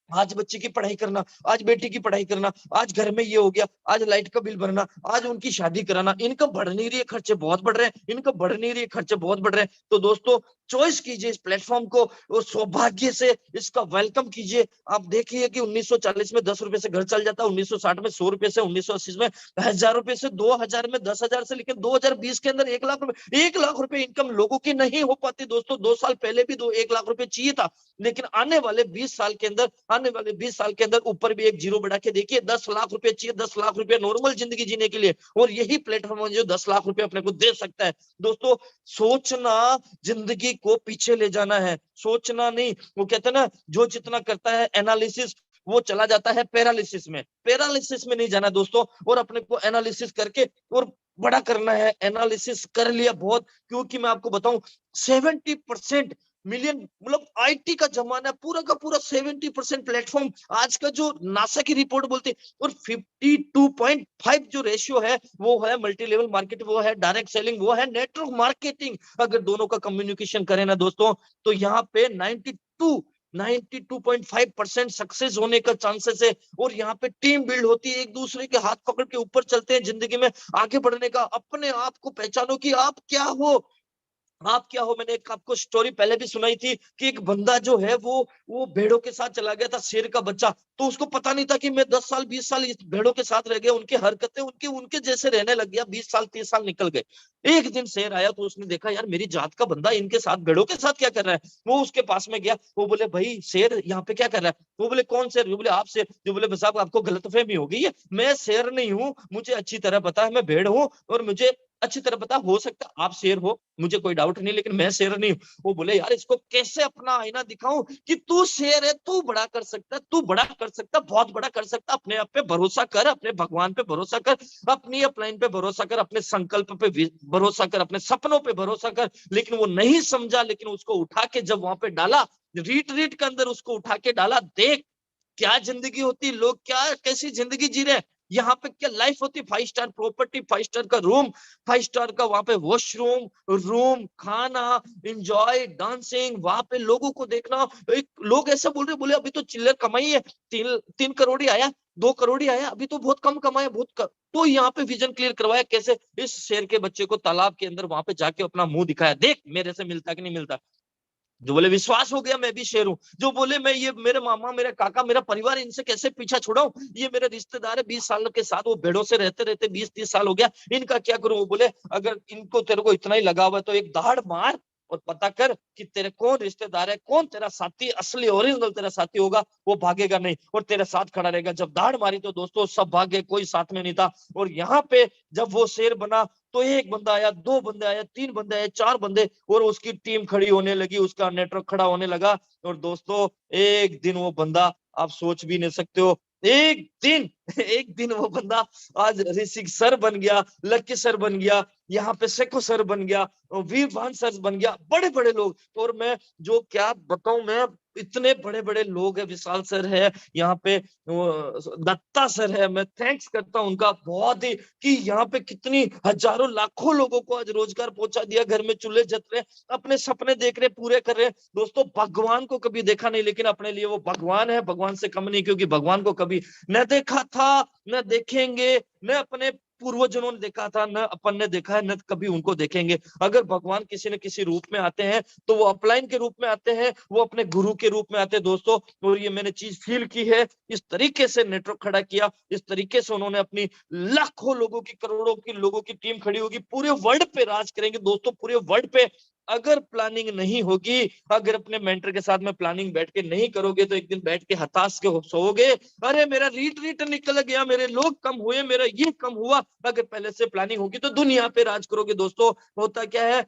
C: आज बच्चे की पढ़ाई करना, आज बेटी की पढ़ाई करना, आज घर में ये हो गया, आज लाइट का बिल भरना, आज उनकी शादी कराना, इनकम बढ़ नहीं रही है, खर्चे बहुत बढ़ रहे हैं, इनकम बढ़ नहीं रही है, खर्चे बहुत बढ़ रहे हैं। तो दोस्तों चॉइस कीजिए इस प्लेटफॉर्म को और सौभाग्य से इसका वेलकम कीजिए। आप देखिए कि 1940 में 10 रुपए से घर चल जाता, 1960 में 100 रुपए से, 1980 में 1000 रुपए से, 2000 में 10,000 से, लेकिन 2020 के अंदर 1 लाख रुपए, 1 लाख रुपए इनकम लोगों की नहीं हो पाती दोस्तों। 2 साल पहले भी 1 लाख रुपए चाहिए था, लेकिन आने वाले 20 साल के अंदर, आने वाले 20 साल के अंदर ऊपर भी एक जीरो बढ़ा के देखिए, 10 लाख रुपए चाहिए, 10 लाख रुपए नॉर्मल जिंदगी जीने के लिए, और यही प्लेटफॉर्म है जो 10 लाख रुपए अपने को दे सकता है। दोस्तों सोचना जिंदगी को पीछे ले जाना है, सोचना नहीं। वो कहते हैं ना, जो जितना करता है एनालिसिस, वो चला जाता है पैरालिसिस में। पैरालिसिस में नहीं जाना दोस्तों, और अपने को एनालिसिस करके और बड़ा करना है। एनालिसिस कर लिया बहुत, क्योंकि मैं आपको बताऊं 70% मिलियन, मतलब आईटी का जमाना है, पूरा का पूरा 70% प्लेटफॉर्म आज का, जो नासा की रिपोर्ट बोलती है, और 52.5 जो रेशियो है वो है मल्टी लेवल मार्केट, वो है डायरेक्ट सेलिंग, वो है नेटवर्क मार्केटिंग। अगर दोनों का कम्युनिकेशन करें ना दोस्तों, तो यहाँ पे 92.5% सक्सेस होने का चांसेस है। और यहाँ पे टीम बिल्ड होती है, एक दूसरे के हाथ पकड़ के ऊपर चलते हैं जिंदगी में आगे बढ़ने का। अपने आप को पहचानो कि आप क्या हो, आप क्या हो। मैंने एक आपको स्टोरी पहले भी सुनाई थी कि एक बंदा जो है वो भेड़ों के साथ चला गया था, शेर का बच्चा। तो उसको पता नहीं था कि मैं 10 साल 20 साल इस भेड़ों के साथ रह गया, उनकी हरकतें उनके उनके जैसे रहने लग गया, 20 साल 30 साल निकल गए। एक दिन शेर आया तो उसने देखा, यार मेरी जात का बंदा इनके साथ भेड़ों के साथ क्या कर रहा है। वो उसके पास में गया, वो बोले भाई शेर यहाँ पे क्या कर रहा है। वो बोले कौन शेर, जो बोले आप शेर। जो बोले साहब आपको गलतफहमी हो गई है, मैं शेर नहीं हूँ, मुझे अच्छी तरह पता है मैं भेड़ हूँ, और मुझे अच्छी तरह पता, हो सकता है आप शेर हो, मुझे कोई डाउट नहीं, लेकिन मैं शेर नहीं हूं। वो बोले यार इसको कैसे अपना आईना दिखाऊं कि तू शेर है, तू बड़ा कर सकता है, तू बड़ा कर सकता है, बहुत बड़ा कर सकता है। अपने आप पे भरोसा कर, अपने भगवान पे भरोसा कर, अपनी अपलाइन पे भरोसा कर, अपने संकल्प पे भरोसा कर, अपने सपनों पे भरोसा कर। लेकिन वो नहीं समझा, लेकिन उसको उठा के जब वहां पे डाला, रीट रीट के अंदर उसको उठा के डाला, देख क्या जिंदगी होती, लोग क्या कैसी जिंदगी जी रहे हैं। यहाँ पे क्या लाइफ होती, 5 स्टार प्रॉपर्टी, 5 स्टार का रूम, 5 स्टार का वहां पे वॉशरूम, रूम, खाना, एंजॉय, डांसिंग, वहां पे लोगों को देखना। एक लोग ऐसे बोल रहे, बोले अभी तो चिल्लर कमाई है, 3 करोड़ ही आया, 2 करोड़ ही आया, अभी तो बहुत कम कमाया, तो यहाँ पे विजन क्लियर करवाया कैसे। इस शेर के बच्चे को तालाब के अंदर वहां पे जाके अपना मुंह दिखाया, देख मेरे से मिलता कि नहीं मिलता। जो बोले विश्वास हो गया मैं भी शेर हूं। जो बोले मैं, ये मेरे मामा, मेरे काका, मेरा परिवार, इनसे कैसे पीछा छुड़ाऊं, ये मेरे रिश्तेदार है, 20 साल के साथ वो भेड़ों से रहते रहते 20-30 साल हो गया, इनका क्या करूं। वो बोले अगर इनको तेरे को इतना ही लगा हुआ है तो एक दहाड़ मार और पता कर कि तेरे कौन रिश्तेदार है, कौन तेरा साथी, असली ओरिजिनल तेरा साथी होगा, वो भागेगा नहीं और तेरे साथ खड़ा रहेगा। जब दाढ़ मारी तो दोस्तों सब भागे, कोई साथ में नहीं था। और यहाँ पे जब वो शेर बना तो एक बंदा आया, 2 बंदे आए, 3 बंदे आए, 4 बंदे, और उसकी टीम खड़ी होने लगी, उसका नेटवर्क खड़ा होने लगा। और दोस्तों एक दिन वो बंदा, आप सोच भी नहीं सकते हो, एक दिन एक दिन वो बंदा आज ऋषिक सर बन गया, लक्की सर बन गया, यहाँ पे सेको सर बन गया, वीर भान सर बन गया, बड़े बड़े लोग। और मैं जो क्या बताऊं, मैं इतने बड़े बड़े लोग है, विशाल सर है यहाँ पे, दत्ता सर है, मैं थैंक्स करता हूँ उनका बहुत ही, कि यहाँ पे कितनी हजारों लाखों लोगों को आज रोजगार पहुंचा दिया, घर में चूल्हे जल रहे, अपने सपने देख रहे, पूरे कर रहे। दोस्तों भगवान को कभी देखा नहीं, लेकिन अपने लिए वो भगवान है, भगवान से कम नहीं, क्योंकि भगवान को कभी न देखा था, न देखेंगे, न अपने पूर्वजों ने देखा था, न अपन ने देखा है, न कभी उनको देखेंगे। अगर भगवान किसी न किसी रूप में आते हैं तो वो अपलाइन के रूप में आते हैं, वो अपने गुरु के रूप में आते हैं दोस्तों। और ये मैंने चीज फील की है, इस तरीके से नेटवर्क खड़ा किया, इस तरीके से उन्होंने अपनी लाखों लोगों की, करोड़ों की लोगों की टीम खड़ी होगी, पूरे वर्ल्ड पे राज करेंगे दोस्तों, पूरे वर्ल्ड पे। अगर प्लानिंग नहीं होगी, अगर अपने मेंटर के साथ में प्लानिंग बैठ के नहीं करोगे, तो एक दिन बैठ के हताश के सोओगे, अरे मेरा रीट निकल गया, मेरे लोग कम हुए, मेरा ये कम हुआ। अगर पहले से प्लानिंग होगी तो दुनिया पे राज करोगे दोस्तों। होता क्या है,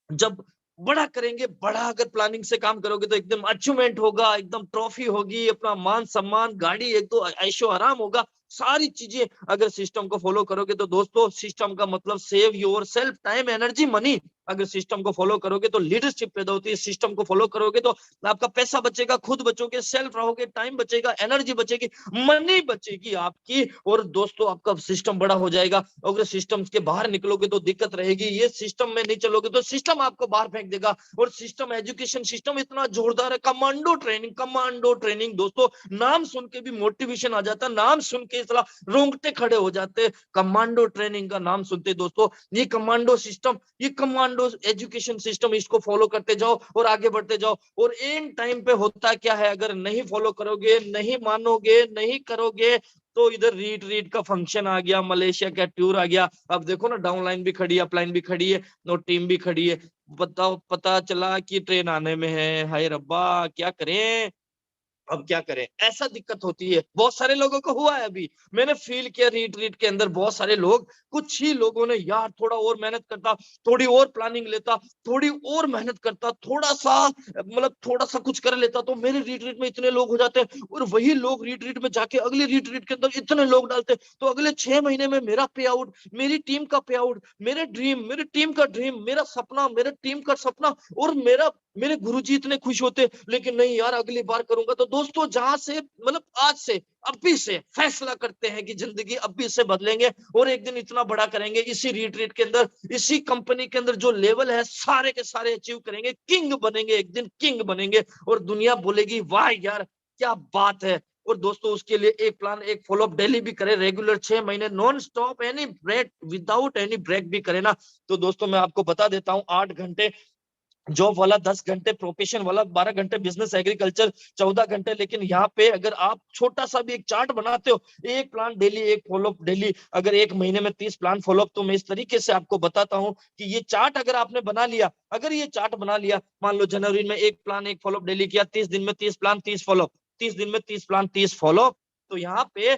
C: जब बड़ा करेंगे, बड़ा अगर प्लानिंग से काम करोगे तो एकदम अचीवमेंट होगा, एकदम ट्रॉफी होगी, अपना मान सम्मान, गाड़ी, एक तो ऐशो आराम होगा, सारी चीजें। अगर सिस्टम को फॉलो करोगे तो दोस्तों, सिस्टम का मतलब save your self, time, energy, money. अगर सिस्टम को फॉलो करोगे तो लीडरशिप पैदा होती है, सिस्टम को फॉलो करोगे तो आपका पैसा बचेगा, खुद बचोगे, सेल्फ रहोगे, टाइम बचेगा, एनर्जी बचेगी, मनी बचेगी आपकी, और दोस्तों आपका सिस्टम बड़ा हो जाएगा। अगर सिस्टम के बाहर निकलोगे तो दिक्कत रहेगी, ये सिस्टम में नहीं चलोगे तो सिस्टम आपको बाहर फेंक देगा। और सिस्टम, एजुकेशन सिस्टम इतना जोरदार है, कमांडो ट्रेनिंग दोस्तों, नाम सुन के भी मोटिवेशन आ जाता है, नाम सुन के इसला रोंगटे खड़े हो जाते हैं। कमांडो ट्रेनिंग का नाम सुनते दोस्तों, ये कमांडो सिस्टम, ये कमांडो एजुकेशन सिस्टम, इसको फॉलो करते जाओ और आगे बढ़ते जाओ। और एंड टाइम पे होता क्या है, अगर नहीं फॉलो करोगे, नहीं मानोगे, नहीं करोगे, तो इधर रीट का फंक्शन आ गया, मलेशिया का टूर आ गया। अब देखो ना, डाउनलाइन भी खड़ी है, अपलाइन भी खड़ी है और टीम भी खड़ी है। बताओ, पता चला कि ट्रेन आने में है, हाय रब्बा क्या करें, अब क्या करें, ऐसा दिक्कत होती है। बहुत सारे लोगों को हुआ है, अभी मैंने फील किया रीट के अंदर, बहुत सारे लोग, कुछ ही लोगों ने यार थोड़ा और मेहनत करता, थोड़ी और प्लानिंग लेता, थोड़ी और मेहनत करता, थोड़ा सा मतलब थोड़ा सा कुछ कर लेता, तो मेरे रीट में इतने लोग हो जाते हैं। और वही लोग रीट में जाके अगले रीट के अंदर इतने लोग डालते, तो अगले 6 महीने में मेरा पे आउट, मेरी टीम का पे आउट, मेरे ड्रीम, मेरी टीम का ड्रीम, मेरा सपना, मेरे टीम का सपना, और मेरे गुरुजी इतने खुश होते। लेकिन नहीं यार, अगली बार करूंगा। तो दोस्तों, जहां से मतलब आज से, अभी से फैसला करते हैं कि जिंदगी अभी से बदलेंगे और एक दिन इतना बड़ा करेंगे, इसी रीट्रीट के अंदर, इसी कंपनी के अंदर जो लेवल है सारे के सारे अचीव करेंगे, किंग बनेंगे, एक दिन किंग बनेंगे, और दुनिया बोलेगी वाह यार क्या बात है। और दोस्तों, उसके लिए एक प्लान, एक फॉलोअप डेली भी करे, रेगुलर 6 महीने non stop, any break, without any break भी करे ना। तो दोस्तों, मैं आपको बता देता हूँ, 8 घंटे जॉब वाला, 10 घंटे प्रोफेशन वाला, 12 घंटे बिजनेस एग्रीकल्चर, 14 घंटे। लेकिन यहाँ पे अगर आप छोटा सा भी एक चार्ट बनाते हो, एक प्लान डेली, एक फॉलोअप डेली, अगर एक महीने में 30 प्लान फॉलोअप, तो मैं इस तरीके से आपको बताता हूँ कि ये चार्ट अगर आपने बना लिया, अगर ये चार्ट बना लिया, मान लो जनवरी में एक प्लान, एक फॉलोअप डेली किया, 30 दिन में 30 प्लान, 30 फॉलोअप, 30 दिन में 30 प्लान, 30 फॉलोअप, तो यहाँ पे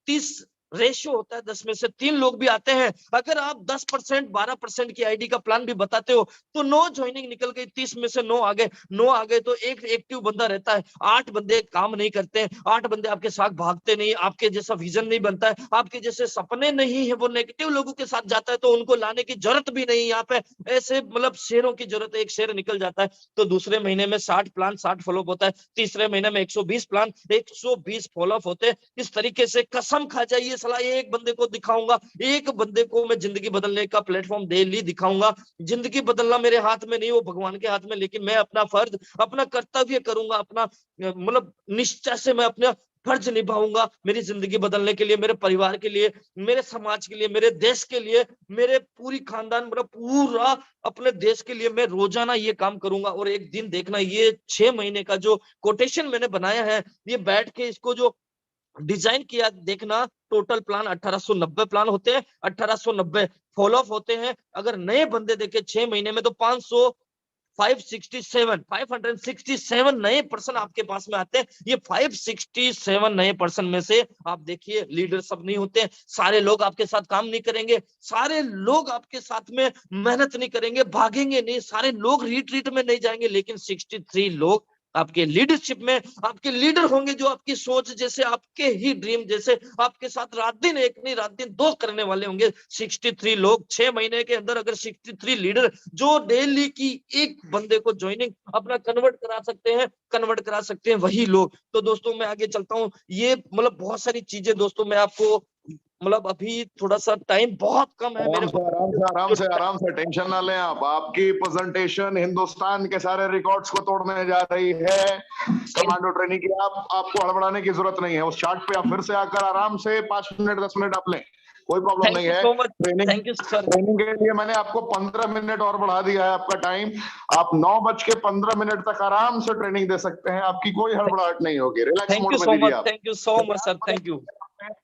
C: 30 रेशियो होता है, 10 में से 3 लोग भी आते हैं। अगर आप 10%, 12% की आईडी का प्लान भी बताते हो, तो 9 ज्वाइनिंग निकल गई, 30 में से 9 आ गए, 9 आ गए तो एक एक्टिव बंदा रहता है, 8 बंदे काम नहीं करते हैं, 8 बंदे आपके साथ भागते नहीं, आपके जैसा विजन नहीं बनता है, आपके जैसे सपने नहीं है, वो नेगेटिव लोगों के साथ जाता है, तो उनको लाने की जरूरत भी नहीं। यहाँ पे ऐसे मतलब शेरों की जरूरत है, एक शेर निकल जाता है, तो दूसरे महीने में 60 प्लान, 60 फॉलोअप होता है, तीसरे महीने में 120 प्लान, 120 फॉलोअप होते हैं। इस तरीके से कसम खा जाइए, सलाह एक बंदे को दिखाऊंगा, एक बंदे को मैं जिंदगी बदलने का प्लेटफॉर्म डेली दिखाऊंगा। जिंदगी बदलना मेरे हाथ में नहीं, वो भगवान के हाथ में, लेकिन मैं अपना फर्ज, अपना कर्तव्य करूंगा, अपना मतलब निश्चय से मैं अपना फर्ज निभाऊंगा, मेरी जिंदगी बदलने के लिए, मेरे परिवार के लिए, मेरे समाज के लिए, मेरे देश के लिए, मेरे पूरी खानदान, मतलब पूरा अपने देश के लिए मैं रोजाना ये काम करूंगा। और एक दिन देखना, ये 6 महीने का जो कोटेशन मैंने बनाया है, ये बैठ के इसको जो डिजाइन किया, देखना, टोटल प्लान 1890 प्लान होते हैं, 1890 फॉलोअप होते हैं। अगर नए बंदे देखे 6 महीने में, तो 567 नए पर्सन आपके पास में आते हैं। ये 567 नए पर्सन में से आप देखिए, लीडर सब नहीं होते, सारे लोग आपके साथ काम नहीं करेंगे, सारे लोग आपके साथ में मेहनत नहीं करेंगे, भागेंगे नहीं, सारे लोग रीट्रीट में नहीं जाएंगे, लेकिन 63 लोग आपके लीडरशिप में, आपके लीडर होंगे, जो आपकी सोच जैसे, आपके ही ड्रीम जैसे, आपके साथ रात दिन एक नहीं, रात दिन दो करने वाले होंगे। 63 लोग 6 महीने के अंदर, अगर 63 लीडर जो डेली की एक बंदे को ज्वाइनिंग अपना कन्वर्ट करा सकते हैं, वही लोग। तो दोस्तों, मैं आगे चलता हूँ, ये मतलब बहुत सारी चीजें दोस्तों, मैं आपको मतलब अभी थोड़ा सा टाइम बहुत कम है मेरे पास।
A: आराम से टेंशन ना लें आप। आपकी प्रेजेंटेशन हिंदुस्तान के सारे रिकॉर्ड्स को तोड़ने जा रही है। कमांडो ट्रेनिंग की आपको हड़बड़ाने की जरूरत नहीं है। उस चार्ट पे आप फिर से आकर आराम से 5 मिनट 10 मिनट आप लें, कोई प्रॉब्लम नहीं है। ट्रेनिंग के लिए मैंने आपको 15 मिनट और बढ़ा दिया है आपका टाइम। आप 9:15 तक आराम से ट्रेनिंग दे सकते हैं, आपकी कोई हड़बड़ाहट नहीं होगी। रिलैक्स मोड में दीजिए आप।
C: Thank you so much sir, thank you.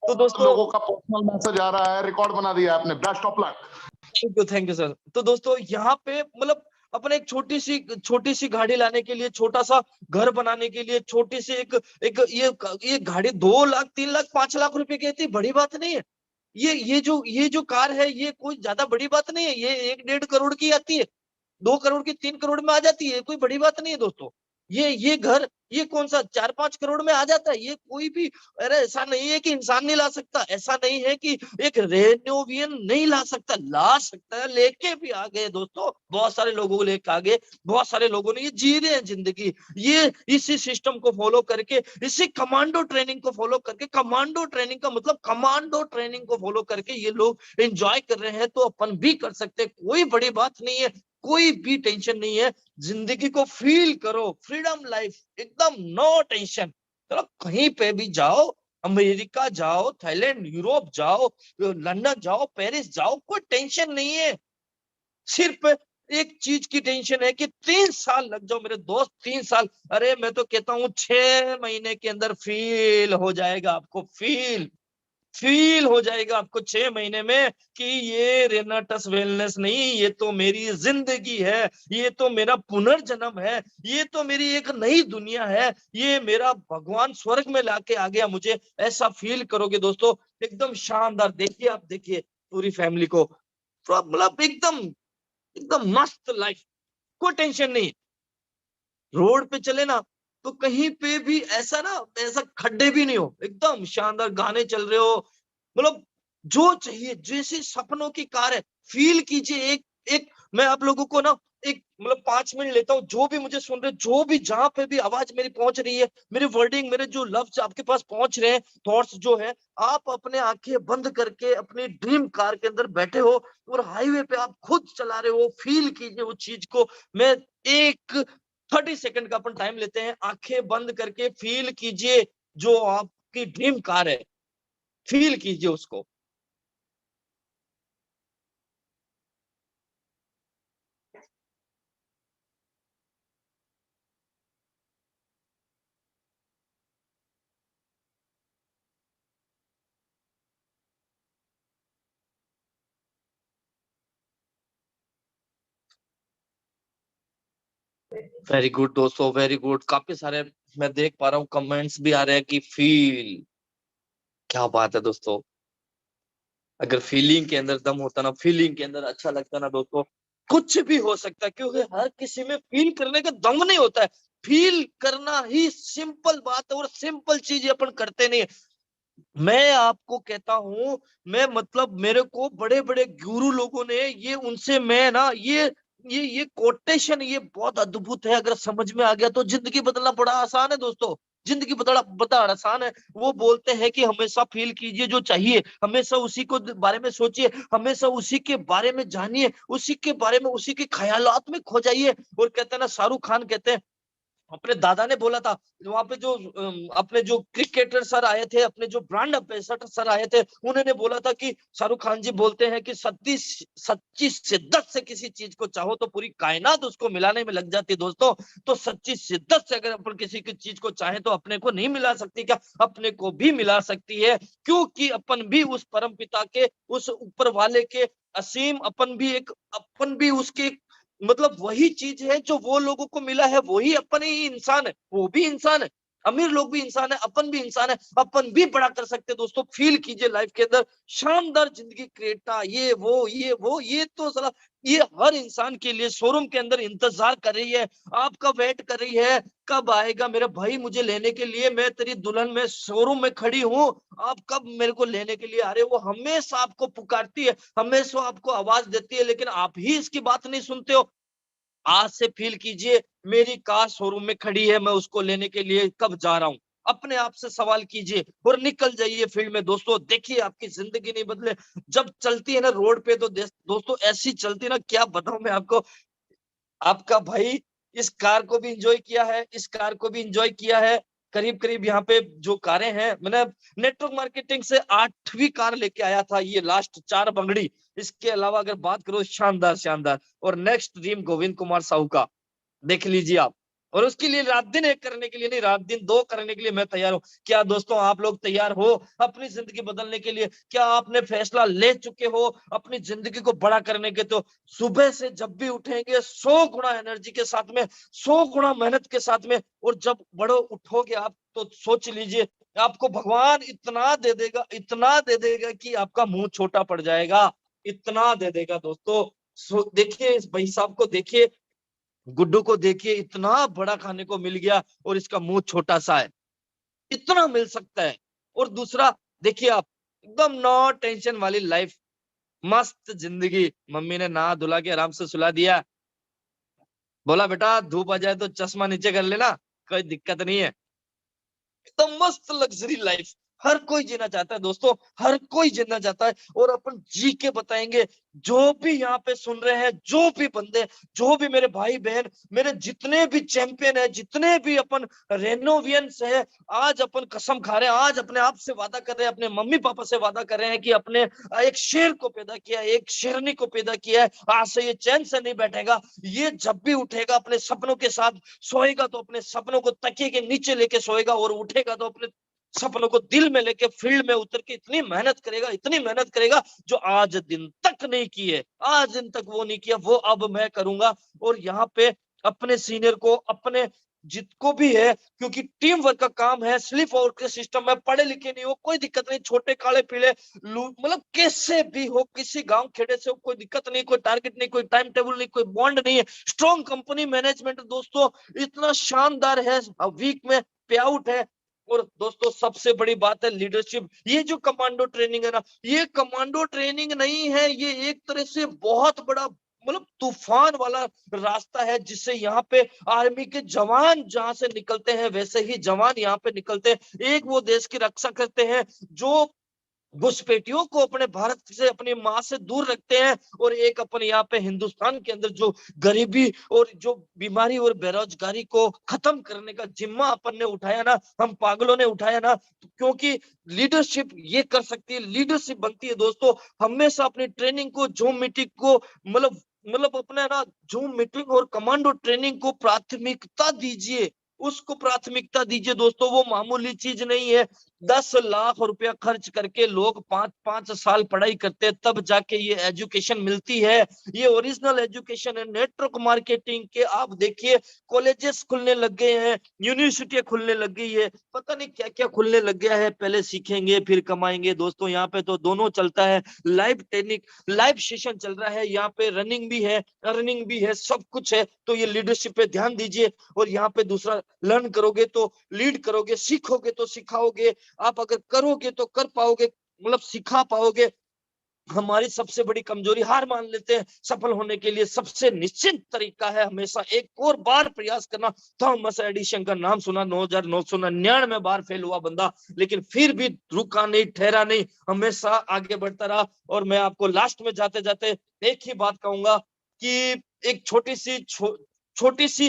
A: तो दोस्तों, लोगों का पर्सनल मैसेज आ रहा है, रिकॉर्ड बना दिया आपने, best of luck.
C: Thank you sir. तो दोस्तों, यहाँ पे मतलब अपने एक छोटी सी गाड़ी लाने के लिए, छोटा सा घर बनाने के लिए, छोटी सी एक ये गाड़ी 2 लाख 3 लाख 5 लाख रुपए की थी, बड़ी बात नहीं है। ये जो कार है, ये कोई ज्यादा बड़ी बात नहीं है। ये 1-1.5 करोड़ की आती है, 2 करोड़ की, 3 करोड़ में आ जाती है, कोई बड़ी बात नहीं है दोस्तों। ये घर ये कौन सा 4-5 करोड़ में आ जाता है? ये कोई भी, अरे ऐसा नहीं है कि इंसान नहीं ला सकता, ऐसा नहीं है कि एक रेनोवियन नहीं ला सकता है, लेके भी आ गए दोस्तों, बहुत सारे लोगों को लेके आ गए, बहुत सारे लोगों ने ये जी रहे हैं जिंदगी, ये इसी सिस्टम को फॉलो करके, इसी कमांडो ट्रेनिंग को फॉलो करके, कमांडो ट्रेनिंग का मतलब कमांडो ट्रेनिंग को फॉलो करके ये लोग एंजॉय कर रहे हैं, तो अपन भी कर सकते हैं, कोई बड़ी बात नहीं है, कोई भी टेंशन नहीं है, जिंदगी को फील करो, फ्रीडम लाइफ, एकदम नो टेंशन। चलो कहीं पे भी जाओ, अमेरिका जाओ, थाईलैंड, यूरोप जाओ, लंदन जाओ, पेरिस जाओ, कोई टेंशन नहीं है, सिर्फ एक चीज की टेंशन है कि 3 साल लग जाओ मेरे दोस्त, 3 साल, अरे मैं तो कहता हूँ 6 महीने के अंदर फील हो जाएगा आपको, फील हो जाएगा आपको 6 महीने में कि ये रेनाटस वेलनेस नहीं, ये तो मेरी जिंदगी है, ये तो मेरा पुनर्जन्म है, ये तो मेरी एक नई दुनिया है, ये मेरा भगवान स्वर्ग में लाके आ गया मुझे, ऐसा फील करोगे दोस्तों, एकदम शानदार। देखिए आप, देखिए पूरी फैमिली को, तो मतलब एकदम एकदम मस्त लाइफ, कोई टेंशन नहीं, रोड पे चले ना तो कहीं पे भी ऐसा ना, ऐसा खड्डे भी नहीं हो, एकदम शानदार गाने चल रहे हो, मतलब जो चाहिए, जैसे सपनों की कार है, फील कीजिए। एक एक मैं आप लोगों को ना एक मतलब 5 मिनट लेता हूँ, जो भी मुझे सुन रहे, जो भी जहां पे भी आवाज मेरी पहुंच रही है, मेरे वर्डिंग, मेरे जो लफ्ज आपके पास पहुंच रहे हैं, थॉट्स जो है, आप अपने आंखें बंद करके अपनी ड्रीम कार के अंदर बैठे हो और हाईवे पे आप खुद चला रहे हो, फील कीजिए वो चीज को। मैं एक 30 सेकंड का अपन टाइम लेते हैं, आंखें बंद करके फील कीजिए जो आपकी ड्रीम कार है, फील कीजिए उसको। वेरी गुड दोस्तों, वेरी गुड, काफी सारे मैं देख पा रहा हूँ कमेंट्स भी आ रहे हैं कि फील, क्या बात है दोस्तों, अगर फीलिंग के अंदर दम होता ना, फीलिंग के अंदर अच्छा लगता ना दोस्तों, कुछ भी हो सकता है, क्योंकि हर किसी में फील करने का दम नहीं होता है, फील करना ही सिंपल बात है, और सिंपल चीज अपन करते नहीं है। मैं आपको कहता हूं, मैं मतलब मेरे को बड़े बड़े गुरु लोगों ने, ये उनसे मैं ना ये कोटेशन ये बहुत अद्भुत है, अगर समझ में आ गया तो जिंदगी बदलना बड़ा आसान है दोस्तों, जिंदगी बदलना बड़ा आसान है। वो बोलते हैं कि हमेशा फील कीजिए जो चाहिए, हमेशा उसी को बारे में सोचिए, हमेशा उसी के बारे में जानिए, उसी के बारे में, उसी के ख्यालात में खो जाइए। और कहते हैं ना, शाहरुख खान कहते हैं, अपने दादा ने बोला था, वहां पे जो अपने जो क्रिकेटर सर आए थे, अपने जो ब्रांड एम्बेसडर सर आए थे, उन्होंने बोला था कि शाहरुख खान जी बोलते हैं कि सच्ची सच्ची शिद्दत से किसी चीज को चाहो तो पूरी कायनात उसको मिलाने में लग जाती है दोस्तों। तो सच्ची शिद्दत से अगर अपन किसी की चीज को चाहे तो अपने को नहीं मिला सकती क्या? अपने को भी मिला सकती है, क्योंकि अपन भी उस परम पिता के, उस ऊपर वाले के असीम, अपन भी उसके मतलब वही चीज है जो वो लोगों को मिला है, वही अपन ही इंसान है, वो भी इंसान है, अमीर लोग भी इंसान है, अपन भी इंसान है, अपन भी बड़ा कर सकते हैं दोस्तों। फील कीजिए लाइफ के अंदर शानदार जिंदगी, क्रेटा, ये वो ये तो साला, ये हर इंसान के लिए शोरूम के अंदर इंतजार कर रही है, आपका वेट कर रही है, कब आएगा मेरा भाई मुझे लेने के लिए, मैं तेरी दुल्हन में शोरूम में खड़ी हूँ, आप कब मेरे को लेने के लिए आ रहे हो? वो हमेशा आपको पुकारती है, हमेशा आपको आवाज देती है, लेकिन आप ही इसकी बात नहीं सुनते हो। आज से फील कीजिए, मेरी कार शोरूम में खड़ी है, मैं उसको लेने के लिए कब जा रहा हूँ? अपने आप से सवाल कीजिए और निकल जाइए फील्ड में दोस्तों। देखिए आपकी जिंदगी नहीं बदले, जब चलती है ना रोड पे, तो दोस्तों ऐसी चलती है ना, क्या बताऊं मैं आपको। आपका भाई इस कार को भी इंजॉय किया है, इस कार को भी इंजॉय किया है, करीब करीब यहाँ पे जो कारें हैं, मैंने नेटवर्क मार्केटिंग से 8वीं कार लेके आया था, ये लास्ट 4 बंगड़ी। इसके अलावा अगर बात करो, शानदार शानदार। और नेक्स्ट ड्रीम गोविंद कुमार साहू का, देख लीजिए आप। और उसके लिए रात दिन एक करने के लिए नहीं, रात दिन 2 करने के लिए मैं तैयार हूँ। क्या दोस्तों आप लोग तैयार हो अपनी जिंदगी बदलने के लिए? क्या आपने फैसला ले चुके हो अपनी जिंदगी को बड़ा करने के? तो सुबह से जब भी उठेंगे 100 गुना एनर्जी के साथ में, 100 गुना मेहनत के साथ में, और जब बड़ो उठोगे आप तो सोच लीजिए, आपको भगवान इतना दे देगा, इतना दे देगा कि आपका मुंह छोटा पड़ जाएगा, इतना दे देगा दोस्तों। देखिए इस भाई साहब को देखिए, गुड्डू को देखिए इतना बड़ा खाने को मिल गया और इसका मुंह छोटा सा है, इतना मिल सकता है। और दूसरा देखिए आप, एकदम नो टेंशन वाली लाइफ, मस्त जिंदगी। मम्मी ने नहा धुला के आराम से सुला दिया, बोला बेटा धूप आ जाए तो चश्मा नीचे कर लेना, कोई दिक्कत नहीं है। एकदम मस्त लग्जरी लाइफ हर कोई जीना चाहता है दोस्तों, हर कोई जीना चाहता है। और अपन जी के बताएंगे, जो भी यहाँ पे सुन रहे हैं, जो भी बंदे, जो भी मेरे भाई बहन, मेरे जितने भी चैंपियन है, जितने भी अपन रेनोवियंस है, आज अपन कसम खा रहे हैं, आज अपने आप से वादा कर रहे हैं, अपने मम्मी पापा से वादा कर रहे हैं कि अपने एक शेर को पैदा किया है, एक शेरनी को पैदा किया है। आज से ये चैन से नहीं बैठेगा, ये जब भी उठेगा अपने सपनों के साथ सोएगा तो अपने सपनों को तकिए के नीचे लेके सोएगा, और उठेगा तो अपने सपनों को दिल में लेके फील्ड में उतर के इतनी मेहनत करेगा, इतनी मेहनत करेगा जो आज दिन तक नहीं की है, आज दिन तक वो नहीं किया, वो अब मैं करूंगा। और यहाँ पे अपने सीनियर को, अपने जितको भी है, क्योंकि टीम वर्क का काम है, स्लिप आउट के सिस्टम में, पढ़े लिखे नहीं हो कोई दिक्कत नहीं, छोटे काले पीले मतलब कैसे भी हो, किसी गांव खेड़े से हो कोई दिक्कत नहीं, कोई टारगेट नहीं, कोई टाइम टेबल नहीं, कोई बॉन्ड नहीं है, स्ट्रॉन्ग कंपनी मैनेजमेंट दोस्तों इतना शानदार है, वीक में पे आउट है। और दोस्तों सबसे बड़ी बात है लीडरशिप। ये जो कमांडो ट्रेनिंग है ना, ये कमांडो ट्रेनिंग नहीं है, ये एक तरह से बहुत बड़ा मतलब तूफान वाला रास्ता है, जिससे यहाँ पे आर्मी के जवान जहां से निकलते हैं वैसे ही जवान यहाँ पे निकलते हैं। एक वो देश की रक्षा करते हैं जो घुसपैठियों को अपने भारत से, अपनी माँ से दूर रखते हैं, और एक अपन यहाँ पे हिंदुस्तान के अंदर जो गरीबी और जो बीमारी और बेरोजगारी को खत्म करने का जिम्मा अपन ने उठाया ना, हम पागलों ने उठाया ना, क्योंकि लीडरशिप ये कर सकती है, लीडरशिप बनती है दोस्तों। हमेशा अपनी ट्रेनिंग को, जूम मीटिंग को, मतलब अपना ना जूम मीटिंग और कमांडो ट्रेनिंग को प्राथमिकता दीजिए, उसको प्राथमिकता दीजिए दोस्तों, वो मामूली चीज नहीं है। 10 लाख रुपया खर्च करके लोग 5-5 साल पढ़ाई करते हैं, तब जाके ये एजुकेशन मिलती है, ये ओरिजिनल एजुकेशन है। नेटवर्क मार्केटिंग के आप देखिए कॉलेजेस खुलने लग गए हैं, यूनिवर्सिटियां खुलने लग गई है, पता नहीं क्या क्या खुलने लग गया है, पहले सीखेंगे फिर कमाएंगे दोस्तों। यहाँ पे तो दोनों चलता है, लाइव ट्रेनिंग, लाइव सेशन चल रहा है, यहाँ पे रनिंग भी है, अर्निंग भी है, सब कुछ है। तो ये लीडरशिप पे ध्यान दीजिए। और यहाँ पे दूसरा, लर्न करोगे तो लीड करोगे, सीखोगे तो सिखाओगे, आप अगर करोगे तो कर पाओगे, मतलब सिखा पाओगे। हमारी सबसे बड़ी कमजोरी, हार मान लेते हैं। सफल होने के लिए सबसे निश्चित तरीका है हमेशा एक और बार प्रयास करना। थॉमस एडिसन का नाम सुना, 9,999 बार फेल हुआ बंदा, लेकिन फिर भी रुका नहीं, ठहरा नहीं, हमेशा आगे बढ़ता रहा। और मैं आपको लास्ट में जाते जाते एक ही बात कहूंगा कि एक छोटी सी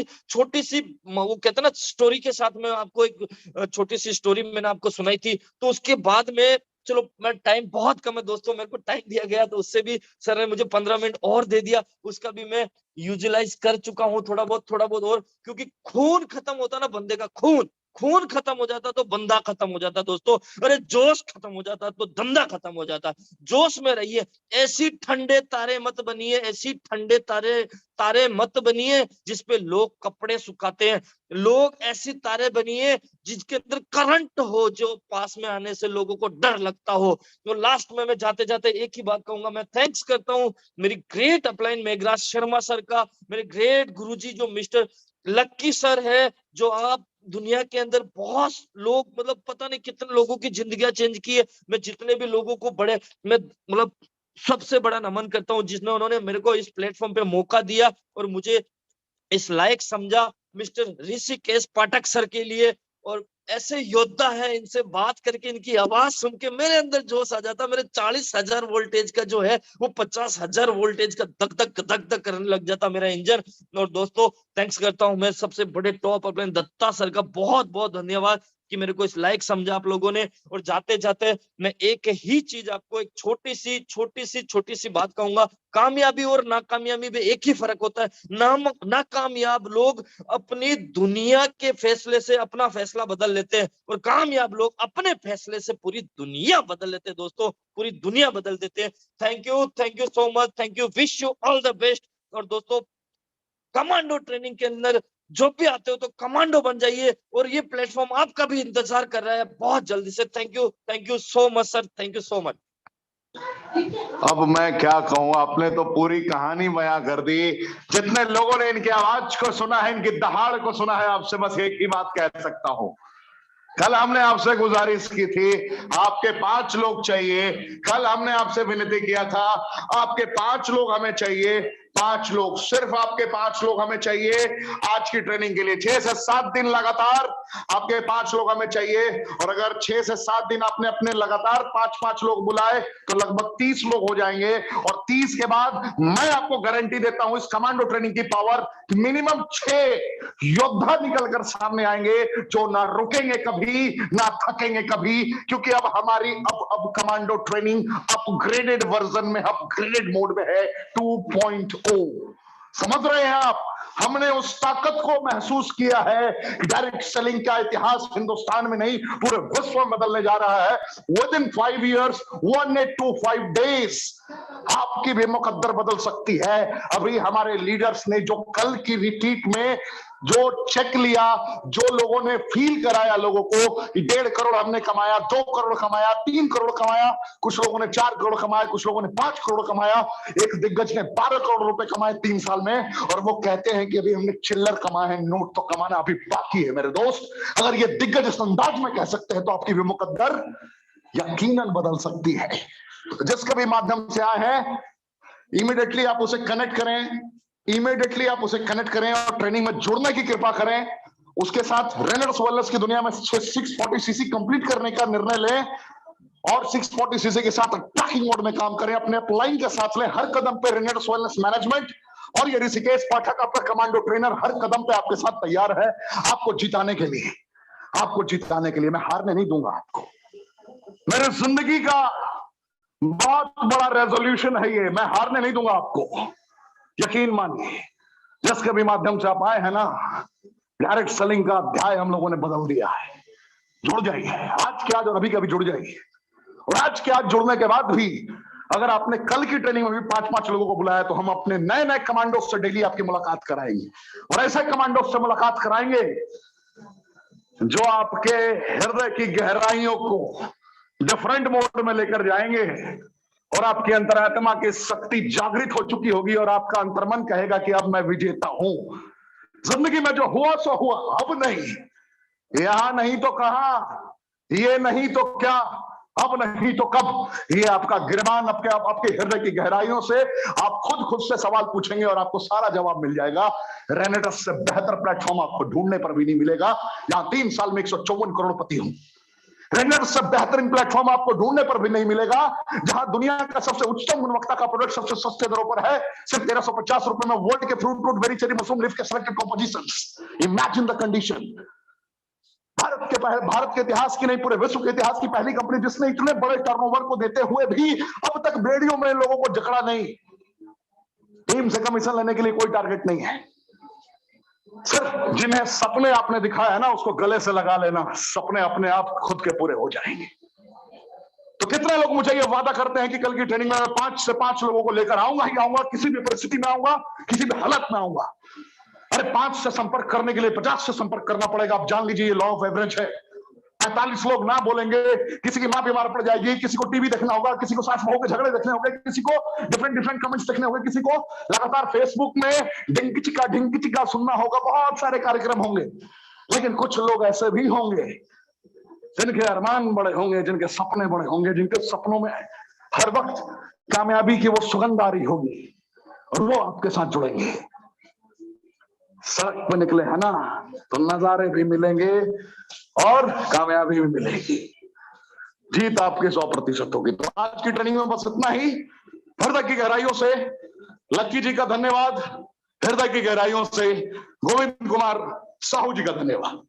C: वो कहते हैं ना स्टोरी के साथ, में आपको एक छोटी सी स्टोरी मैंने आपको सुनाई थी, तो उसके बाद में, चलो मैं, टाइम बहुत कम है दोस्तों, मेरे को टाइम दिया गया तो उससे भी सर ने मुझे 15 मिनट और दे दिया, उसका भी मैं यूटिलाइज कर चुका हूँ थोड़ा बहुत और। क्योंकि खून खत्म होता ना बंदे का, खून खून खत्म हो जाता तो बंदा खत्म हो जाता दोस्तों। अरे जोश खत्म हो जाता तो धंधा खत्म हो जाता। जोश में रहिए, ऐसी ठंडे तारे मत बनिए, ऐसी ठंडे तारे तारे मत बनिए जिसपे लोग कपड़े सुखाते हैं। लोग ऐसी तारे बनिए जिसके अंदर करंट हो, जो पास में आने से लोगों को डर लगता हो। तो लास्ट में मैं जाते जाते एक ही बात कहूंगा, मैं थैंक्स करता हूँ मेरी great upline Meghraj Sharma sir का, मेरे ग्रेट गुरुजी जो मिस्टर लक्की सर है, जो आप दुनिया के अंदर बहुत लोग, मतलब पता नहीं कितने लोगों की जिंदगियां चेंज की है। मैं जितने भी लोगों को बड़े, मैं मतलब सबसे बड़ा नमन करता हूँ जिसने, उन्होंने मेरे को इस प्लेटफॉर्म पे मौका दिया और मुझे इस लायक समझा। मिस्टर ऋषिकेश पाठक सर के लिए, और ऐसे योद्धा है, इनसे बात करके, इनकी आवाज सुन के मेरे अंदर जोश आ जाता। मेरे 40,000 वोल्टेज का जो है वो 50,000 वोल्टेज का धक धक करने लग जाता मेरा इंजन। और दोस्तों थैंक्स करता हूँ मैं सबसे बड़े टॉप अपने दत्ता सर का, बहुत बहुत धन्यवाद कि मेरे को इस लायक समझा आप लोगों ने। और जाते जाते मैं एक ही चीज आपको, एक छोटी सी बात कहूंगा, कामयाबी और नाकामयाबी में एक ही फर्क होता है। नाकामयाब लोग अपनी दुनिया के फैसले से अपना फैसला बदल लेते हैं, और कामयाब लोग अपने फैसले से पूरी दुनिया बदल लेते हैं दोस्तों, पूरी दुनिया बदल देते हैं। Thank you so much, thank you, wish you all the best. और दोस्तों कमांडो ट्रेनिंग के अंदर जो भी आते हो तो कमांडो बन जाइए, और ये प्लेटफॉर्म आपका भी इंतजार कर रहा है बहुत जल्दी से। Thank you so much sir, thank you so much.
A: अब मैं क्या कहूं, आपने तो पूरी कहानी बयां कर दी। जितने लोगों ने इनकी आवाज को सुना है, इनकी दहाड़ को सुना है, आपसे बस एक ही बात कह सकता हूं। कल हमने आपसे गुजारिश की थी, आपके 5 लोग चाहिए। कल हमने आपसे विनती किया था, आपके 5 लोग हमें चाहिए। 5 लोग, सिर्फ आपके 5 लोग हमें चाहिए आज की ट्रेनिंग के लिए। 6 से 7 दिन लगातार आपके 5 लोग हमें चाहिए। और अगर 6 से 7 दिन आपने अपने लगातार 5-5 लोग बुलाए तो लगभग 30 लोग हो जाएंगे। और 30 के बाद मैं आपको गारंटी देता हूं इस कमांडो ट्रेनिंग की पावर, मिनिमम 6 योद्धा निकलकर सामने आएंगे जो ना रुकेंगे कभी, ना थकेंगे कभी। क्योंकि अब हमारी अब कमांडो ट्रेनिंग अपग्रेडेड वर्जन में, अपग्रेडेड मोड में है, 2.0। समझ रहे हैं आप? हमने उस ताकत को महसूस किया है। डायरेक्ट सेलिंग का इतिहास हिंदुस्तान में नहीं, पूरे विश्व में बदलने जा रहा है। विद इन 5 years, 1825 days आपकी भी मुकद्दर बदल सकती है। अभी हमारे लीडर्स ने जो कल की रिट्रीट में जो चेक लिया, जो लोगों ने फील कराया लोगों को, 1.5 करोड़ हमने कमाया, 2 करोड़ कमाया, 3 करोड़ कमाया, कुछ लोगों ने 4 करोड़ कमाया, कुछ लोगों ने 5 करोड़ कमाया। एक दिग्गज ने 12 करोड़ रुपए कमाए 3 साल में, और वो कहते हैं कि अभी हमने चिल्लर कमाए हैं, नोट तो कमाना अभी बाकी है। मेरे दोस्त, अगर ये दिग्गज इस अंदाज में कह सकते हैं तो आपकी भी मुकद्दर यकीनन बदल सकती है। जिसके भी माध्यम से आए हैं, इमीडिएटली आप उसे कनेक्ट करें, इमीडिएटली आप उसे कनेक्ट करें और ट्रेनिंग में जुड़ने की कृपा करें। उसके साथ रेनर्स वेलनेस की दुनिया में 640 सीसी कंप्लीट करने का निर्णय लें और 640 सीसी के साथ अटैकिंग मोड में काम करें। अपने अपलाइन के साथ लें हर कदम पे रेनर्स वेलनेस मैनेजमेंट। और ये ऋषिकेश पाठक, आपका कमांडो ट्रेनर, हर कदम पे आपके साथ तैयार है आपको जिताने के लिए, आपको जिताने के लिए। मैं हारने नहीं दूंगा आपको। मेरे जिंदगी का बहुत बड़ा रेजोल्यूशन है ये, मैं हारने नहीं दूंगा आपको, यकीन मानिए। जिसके भी माध्यम से आप आए हैं ना, डायरेक्ट सेलिंग का अध्याय हम लोगों ने बदल दिया है। जुड़ जाइए आज के आज और अभी के अभी जुड़ जाइए। और आज के आज जुड़ने के बाद भी अगर आपने कल की ट्रेनिंग में भी 5-5 लोगों को बुलाया तो हम अपने नए नए कमांडो से डेली आपकी मुलाकात कराएंगे। और ऐसे कमांडो से मुलाकात कराएंगे जो आपके हृदय की गहराइयों को डिफरेंट मोड में लेकर जाएंगे और आपकी अंतरात्मा की शक्ति जागृत हो चुकी होगी और आपका अंतर्मन कहेगा कि अब मैं विजेता हूं। जिंदगी में जो हुआ सो हुआ, अब नहीं, यहां नहीं तो कहां, ये नहीं तो क्या, अब नहीं तो कब। ये आपका गिरबान आपके हृदय की गहराइयों से आप खुद से सवाल पूछेंगे और आपको सारा जवाब मिल जाएगा। रेनेटस से बेहतर प्लेटफॉर्म आपको ढूंढने पर भी नहीं मिलेगा। यहां 3 साल में 154 करोड़पति हूं। रेनेटस से बेहतरीन प्लेटफॉर्म आपको ढूंढने पर भी नहीं मिलेगा, जहां दुनिया का सबसे उच्चतम गुणवत्ता का प्रोडक्ट सबसे सस्ते दरों पर है, सिर्फ 1350 रुपए में वर्ल्ड के fruit berry cherry mushroom leaf के selected compositions. Imagine the condition. Bharat के इतिहास की नहीं, पूरे विश्व के इतिहास की पहली कंपनी जिसने इतने बड़े टर्नओवर को देते हुए भी अब तक बेड़ियों में लोगों को जकड़ा नहीं। टीम से कमीशन लेने के लिए कोई टारगेट नहीं है। सिर्फ जिन्हें सपने आपने दिखाया है ना, उसको गले से लगा लेना, सपने अपने आप खुद के पूरे हो जाएंगे। तो कितने लोग मुझे ये वादा करते हैं कि कल की ट्रेनिंग में 5 से 5 लोगों को लेकर आऊंगा ही आऊंगा, किसी भी परिस्थिति में आऊंगा, किसी भी हालत में आऊंगा। अरे 5 से संपर्क करने के लिए 50 से संपर्क करना पड़ेगा। आप जान लीजिए ये लॉ ऑफ एवरेज है। 45 लोग ना बोलेंगे, किसी की मां बीमार पड़ जाएगी, किसी को टीवी देखना होगा, किसी को सास बहू के झगड़े देखने होंगे, किसी को डिफरेंट कमेंट्स देखने होंगे, किसी को लगातार फेसबुक में ढिंकी चिका सुनना होगा। बहुत सारे कार्यक्रम होंगे, लेकिन कुछ लोग ऐसे भी होंगे जिनके अरमान बड़े होंगे, जिनके सपने बड़े होंगे, जिनके सपनों में हर वक्त कामयाबी की वो सुगंध आ रही होगी और वो आपके साथ जुड़ेंगे। सड़क पे निकले है ना तो नजारे भी मिलेंगे और कामयाबी भी मिलेगी। जीत आपके 100% होगी। तो आज की ट्रेनिंग में बस इतना ही। हृदय की गहराइयों से लक्की जी का धन्यवाद, हृदय की गहराइयों से गोविंद कुमार साहू जी का धन्यवाद।